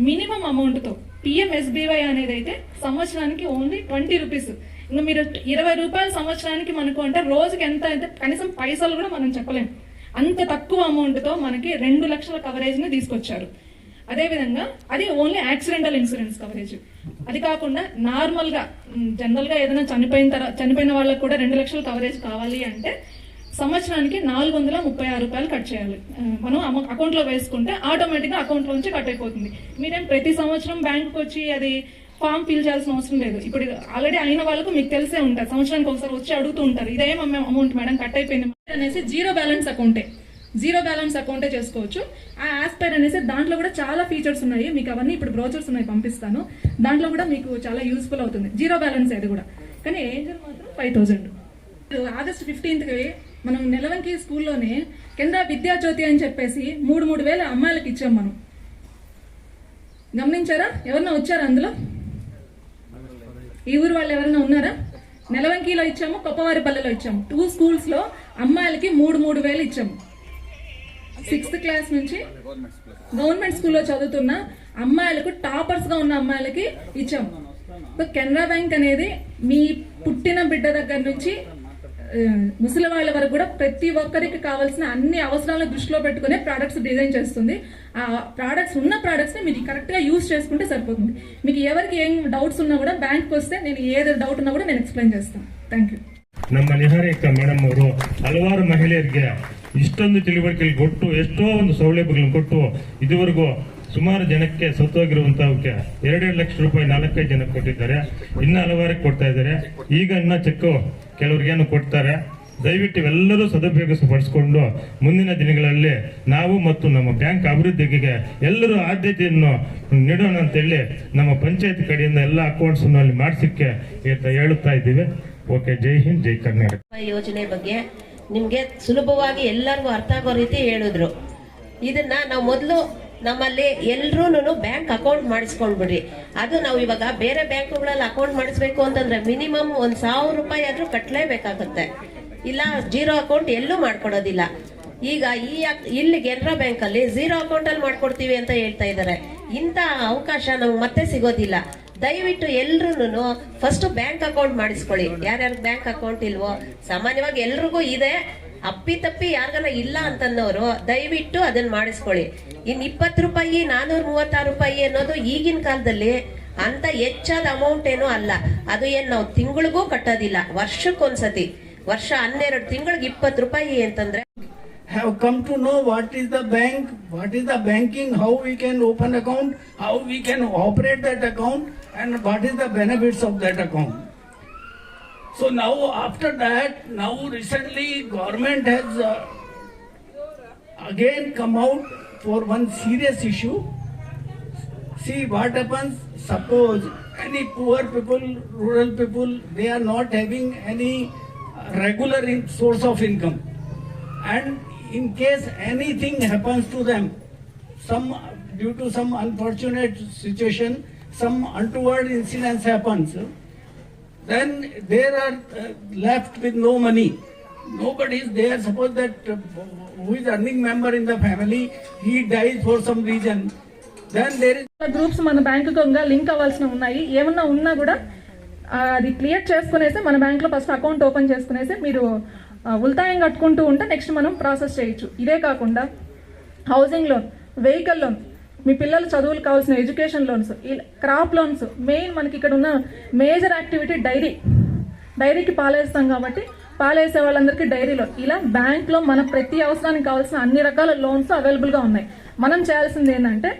మినిమం అమౌంట్ తో PMSBY అనేది అయితే సంవత్సరానికి ఓన్లీ 20 రూపీస్. ఇంకా మీరు 20 రూపాయలు సంవత్సరానికి మనకు అంటే రోజుకి ఎంత అయితే కనీసం పైసలు కూడా మనం చెప్పలేం. అంత తక్కువ అమౌంట్ తో మనకి 2 లక్షల కవరేజ్ ని తీసుకొచ్చారు. అదే విధంగా అది ఓన్లీ యాక్సిడెంటల్ ఇన్సూరెన్స్ కవరేజ్. అది కాకుండా నార్మల్ గా జనరల్ గా ఏదైనా చనిపోయిన వాళ్ళకి కూడా 2 లక్షల కవరేజ్ కావాలి అంటే సంవత్సరానికి 436 రూపాయలు కట్ చేయాలి. మనం అకౌంట్ లో వేసుకుంటే ఆటోమేటిక్ గా అకౌంట్ లోంచి కట్ అయిపోతుంది. మీరేం ప్రతి సంవత్సరం బ్యాంక్ వచ్చి అది ఫామ్ ఫిల్ చేయాల్సిన అవసరం లేదు. ఇప్పుడు ఆల్రెడీ అయిన వాళ్ళకు మీకు తెలిసే ఉంటారు, సంవత్సరానికి ఒకసారి వచ్చి అడుగుతూ ఉంటారు, ఇదేం అమౌంట్ మేడం కట్ అయిపోయింది అనేసి. జీరో బ్యాలెన్స్ అకౌంటే చేసుకోవచ్చు. ఆ ఆస్పైర్ అనేసి దాంట్లో కూడా చాలా ఫీచర్స్ ఉన్నాయి. మీకు అవన్నీ ఇప్పుడు బ్రోచర్స్ ఉన్నాయి, పంపిస్తాను. దాంట్లో కూడా మీకు చాలా యూస్ఫుల్ అవుతుంది. జీరో బ్యాలెన్స్ అది కూడా. కానీ ఏంజల్ మాత్రం 5000. ఆగస్ట్ 15th మనం నెలవంకి స్కూల్లోనే కింద విద్యాజ్యోతి అని చెప్పేసి 3,000 అమ్మాయిలకు ఇచ్చాం మనం. గమనించారా? ఎవరన్నా వచ్చారా అందులో? ఈ ఊరు వాళ్ళు ఎవరైనా ఉన్నారా? నెలవంకిలో ఇచ్చాము, కొప్పవారిపల్లెలో ఇచ్చాము. 2 schools లో అమ్మాయిలకి 3,000 ఇచ్చాము. 6th క్లాస్ నుంచి గవర్నమెంట్ స్కూల్లో చదువుతున్న అమ్మాయిలకు, టాపర్స్ గా ఉన్న అమ్మాయిలకి ఇచ్చాము. సో కెనరా బ్యాంక్ అనేది మీ పుట్టిన బిడ్డ దగ్గర నుంచి ముసలి వాళ్ళ వరకు కూడా ప్రతి ఒక్కరికి కావాల్సిన అన్ని అవసరాలను దృష్టిలో పెట్టుకునే ప్రొడక్ట్స్ డిజైన్ చేస్తుంది. ఆ ప్రొడక్ట్స్ ని మీరు కరెక్ట్ గా యూజ్ చేసుకుంటే సరిపోతుంది. మీకు ఎవరికి ఏం డౌట్స్ ఉన్నా కూడా బ్యాంక్ వస్తే నేను ఏదో డౌట్ ఉన్నా కూడా నేను ఎక్స్ప్లెయిన్ చేస్తాను. Thank you. ನಮ್ಮ ನಿಹಾರಿಕಾ ಮೇಡಮ್ ಅವರು ಹಲವಾರು ಮಹಿಳೆಯರಿಗೆ ಇಷ್ಟೊಂದು ತಿಳುವಳಿಕೆ ಕೊಟ್ಟು ಎಷ್ಟೋ ಒಂದು ಸೌಲಭ್ಯಗಳನ್ನು ಕೊಟ್ಟು ಇದುವರೆಗೂ ಸುಮಾರು ಜನಕ್ಕೆ ಸತ್ತೋಗಿರುವಂತಹಕ್ಕೆ 2 ಲಕ್ಷ ರೂಪಾಯಿ 4-5 ಜನಕ್ಕೆ ಕೊಟ್ಟಿದ್ದಾರೆ. ಇನ್ನು ಹಲವಾರಿಗೆ ಕೊಡ್ತಾ ಇದ್ದಾರೆ. ಈಗ ಇನ್ನ ಚೆಕ್ ಕೆಲವ್ರಿಗೇನು ಕೊಡ್ತಾರೆ. ದಯವಿಟ್ಟು ಇವೆಲ್ಲರೂ ಸದುಪಯೋಗಪಡಿಸಿಕೊಂಡು ಮುಂದಿನ ದಿನಗಳಲ್ಲಿ ನಾವು ಮತ್ತು ನಮ್ಮ ಬ್ಯಾಂಕ್ ಅಭಿವೃದ್ಧಿಗೆ ಎಲ್ಲರೂ ಆದ್ಯತೆಯನ್ನು ನೀಡೋಣ ಅಂತೇಳಿ ನಮ್ಮ ಪಂಚಾಯತ್ ಕಡೆಯಿಂದ ಎಲ್ಲ ಅಕೌಂಟ್ಸ್ ಅಲ್ಲಿ ಮಾಡಿಸಿಕ್ಕೆ ಹೇಳುತ್ತಾ ಇದ್ದೀವಿ. ಓಕೆ, ಜೈ ಹಿಂದ್, ಜೈ ಕರ್ನಾಟಕ. ಯೋಜನೆ ಬಗ್ಗೆ ನಿಮ್ಗೆ ಸುಲಭವಾಗಿ ಎಲ್ಲರಿಗೂ ಅರ್ಥ ಆಗೋ ರೀತಿ ಹೇಳಿದ್ರು. ಇದನ್ನ ನಾವು ಮೊದಲು ನಮ್ಮಲ್ಲಿ ಎಲ್ರೂ ಬ್ಯಾಂಕ್ ಅಕೌಂಟ್ ಮಾಡಿಸ್ಕೊಂಡ್ಬಿಡ್ರಿ. ಅದು ನಾವು ಇವಾಗ ಬೇರೆ ಬ್ಯಾಂಕ್ಗಳಲ್ಲಿ ಅಕೌಂಟ್ ಮಾಡಿಸ್ಬೇಕು ಅಂತಂದ್ರೆ ಮಿನಿಮಮ್ 1,000 ರೂಪಾಯಿ ಆದ್ರೂ ಕಟ್ಟಲೇಬೇಕಾಗುತ್ತೆ. ಇಲ್ಲ ಜೀರೋ ಅಕೌಂಟ್ ಎಲ್ಲೂ ಮಾಡ್ಕೊಡೋದಿಲ್ಲ. ಈಗ ಇಲ್ಲಿ ಕೆನರಾ ಬ್ಯಾಂಕ್ ಅಲ್ಲಿ ಜೀರೋ ಅಕೌಂಟ್ ಅಲ್ಲಿ ಮಾಡ್ಕೊಡ್ತೀವಿ ಅಂತ ಹೇಳ್ತಾ ಇದ್ದಾರೆ. ಇಂಥ ಅವಕಾಶ ನಮ್ಗೆ ಮತ್ತೆ ಸಿಗೋದಿಲ್ಲ. ದಯವಿಟ್ಟು ಎಲ್ರು ಫಸ್ಟ್ ಬ್ಯಾಂಕ್ ಅಕೌಂಟ್ ಮಾಡಿಸ್ಕೊಳ್ಳಿ. ಯಾರ್ಯಾರು ಬ್ಯಾಂಕ್ ಅಕೌಂಟ್ ಇಲ್ವೋ, ಸಾಮಾನ್ಯವಾಗಿ ಎಲ್ರಿಗೂ ಇದೆ, ಅಪ್ಪಿತಪ್ಪಿ ಯಾರಿಗಾನ ಇಲ್ಲ ಅಂತನ್ನೋರು ದಯವಿಟ್ಟು ಅದನ್ನ ಮಾಡಿಸ್ಕೊಳ್ಳಿ. ಇನ್ 20 ರೂಪಾಯಿ 436 ರೂಪಾಯಿ ಅನ್ನೋದು ಈಗಿನ ಕಾಲದಲ್ಲಿ ಅಂತ ಹೆಚ್ಚಾದ ಅಮೌಂಟ್ ಏನೂ ಅಲ್ಲ. ಅದು ಏನ್ ನಾವು ತಿಂಗಳಿಗೂ ಕಟ್ಟೋದಿಲ್ಲ, ವರ್ಷಕ್ಕೊಂದ್ಸತಿ, ವರ್ಷ 12 ತಿಂಗಳಿಗೆ 20 ರೂಪಾಯಿ ಅಂತಂದ್ರೆ. Have come to know what is the bank, what is the banking, how we can open account, how we can operate that account, and what is the benefits of that account. So now after that, now recently government has again come out for one serious issue. See what happens, suppose any poor people, rural people, they are not having any regular source of income, and in case anything happens to them, some due to some unfortunate situation, some untoward incidents happens, then they are left with no money. Nobody is there. Suppose that who is earning member in the family, he dies for some reason, then there is groups మన బ్యాంకుతో link అవ్వాల్సిన ఉన్నాయి. ఏమన్నా ఉన్నా కూడా అది clear చేసుకునేసి మన బ్యాంక్ లో ఫస్ట్ అకౌంట్ ఓపెన్ చేసుకునేసి మీరు ఉల్తాయం కట్టుకుంటూ ఉంటే నెక్స్ట్ మనం ప్రాసెస్ చేయొచ్చు. ఇదే కాకుండా హౌసింగ్ లోన్, వెహికల్ లోన్, మీ పిల్లల చదువులు కావాల్సిన education loans, crop loans, main మనకి ఇక్కడ ఉన్న మేజర్ యాక్టివిటీ డైరీకి పాలేస్తాం కాబట్టి పాలేసే వాళ్ళందరికీ డైరీ లోన్. ఇలా బ్యాంక్ లో మన ప్రతి అవసరానికి కావాల్సిన అన్ని రకాల లోన్స్ అవైలబుల్ గా ఉన్నాయి. మనం చేయాల్సింది ఏంటంటే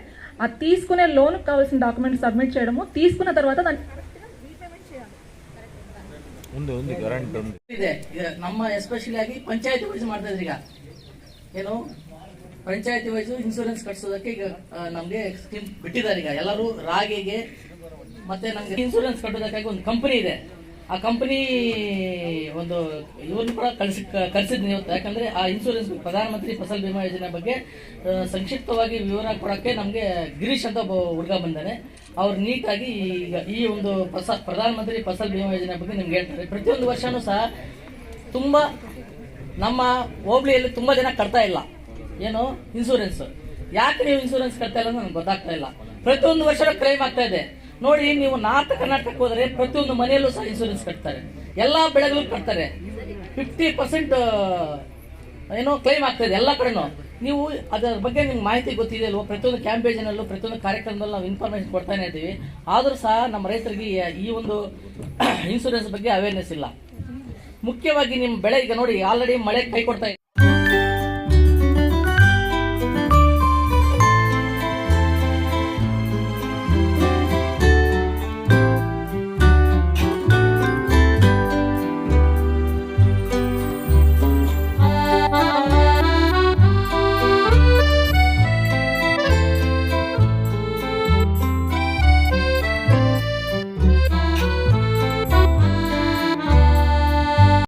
ఆ తీసుకునే లోన్ కావాల్సిన డాక్యుమెంట్ సబ్మిట్ చేయడము, తీసుకున్న తర్వాత దాన్ని ಇದೆ. ಈಗ ನಮ್ಮ ಎಸ್ಪೆಷಲಿ ಆಗಿ ಪಂಚಾಯತಿ ವೈಸ್ ಮಾಡ್ತಾ ಇದ್ರಿ. ಈಗ ಏನು ಪಂಚಾಯತಿ ವೈಸ್ ಇನ್ಸೂರೆನ್ಸ್ ಕಟ್ಸೋದಕ್ಕೆ ಈಗ ನಮ್ಗೆ ಸ್ಕೀಮ್ ಬಿಟ್ಟಿದ್ದಾರೆ. ಈಗ ಎಲ್ಲರೂ ರಾಗಿಗೆ ಮತ್ತೆ ನಮ್ಗೆ ಇನ್ಸೂರೆನ್ಸ್ ಕಟ್ಟೋದಕ್ಕಾಗಿ ಒಂದು ಕಂಪನಿ ಇದೆ. ಆ ಕಂಪನಿ ಒಂದು ಇವ್ರನ್ನ ಕೂಡ ಕಳಿಸಿದ್ನಿ ಇವತ್ತು. ಯಾಕಂದ್ರೆ ಆ ಇನ್ಸೂರೆನ್ಸ್ ಪ್ರಧಾನಮಂತ್ರಿ ಫಸಲ್ ಬಿಮಾ ಯೋಜನೆ ಬಗ್ಗೆ ಸಂಕ್ಷಿಪ್ತವಾಗಿ ವಿವರ ಕೊಡಕ್ಕೆ ನಮ್ಗೆ ಗಿರೀಶ್ ಅಂತ ಒಬ್ಬ ಹುಡುಗ ಬಂದಾನೆ. ಅವ್ರು ನೀಟಾಗಿ ಈಗ ಈ ಒಂದು ಪ್ರಧಾನಮಂತ್ರಿ ಫಸಲ್ ಬಿಮಾ ಯೋಜನೆ ಬಗ್ಗೆ ನಿಮ್ಗೆ ಹೇಳ್ತಾರೆ. ಪ್ರತಿಯೊಂದು ವರ್ಷನೂ ಸಹ ತುಂಬಾ ನಮ್ಮ ಹೋಬಳಿಯಲ್ಲಿ ತುಂಬಾ ಜನ ಕಟ್ತಾ ಇಲ್ಲ ಏನು ಇನ್ಸೂರೆನ್ಸ್. ಯಾಕೆ ನೀವು ಇನ್ಸೂರೆನ್ಸ್ ಕಟ್ತಾ ಇಲ್ಲ ನನಗೆ ಗೊತ್ತಾಗ್ತಾ ಇಲ್ಲ. ಪ್ರತಿಯೊಂದು ವರ್ಷ ಕ್ಲೈಮ್ ಆಗ್ತಾ ಇದೆ. ನೋಡಿ, ನೀವು ನಾರ್ತ್ ಕರ್ನಾಟಕಕ್ಕೆ ಹೋದರೆ ಪ್ರತಿಯೊಂದು ಮನೆಯಲ್ಲೂ ಸಹ ಇನ್ಸೂರೆನ್ಸ್ ಕಟ್ತಾರೆ, ಎಲ್ಲಾ ಬೆಳೆಗಳು ಕಟ್ತಾರೆ. 50% ಏನೋ ಕ್ಲೈಮ್ ಆಗ್ತಾ ಇದೆ ಎಲ್ಲ ಕಡೆನೂ. ನೀವು ಅದರ ಬಗ್ಗೆ ನಿಮ್ಗೆ ಮಾಹಿತಿ ಗೊತ್ತಿದೆ ಅಲ್ವಾ? ಪ್ರತಿಯೊಂದು ಕ್ಯಾಂಪೇಜನಲ್ಲೂ ಪ್ರತಿಯೊಂದು ಕಾರ್ಯಕ್ರಮದಲ್ಲೂ ನಾವು ಇನ್ಫಾರ್ಮೇಶನ್ ಕೊಡ್ತಾನೆ ಇದ್ದೀವಿ. ಆದರೂ ಸಹ ನಮ್ಮ ರೈತರಿಗೆ ಈ ಒಂದು ಇನ್ಸೂರೆನ್ಸ್ ಬಗ್ಗೆ ಅವೇರ್ನೆಸ್ ಇಲ್ಲ. ಮುಖ್ಯವಾಗಿ ನಿಮ್ಮ ಬೆಳೆ ಈಗ ನೋಡಿ ಆಲ್ರೆಡಿ ಮಳೆ ಕೈ ಕೊಡ್ತಾ ಇದೆ.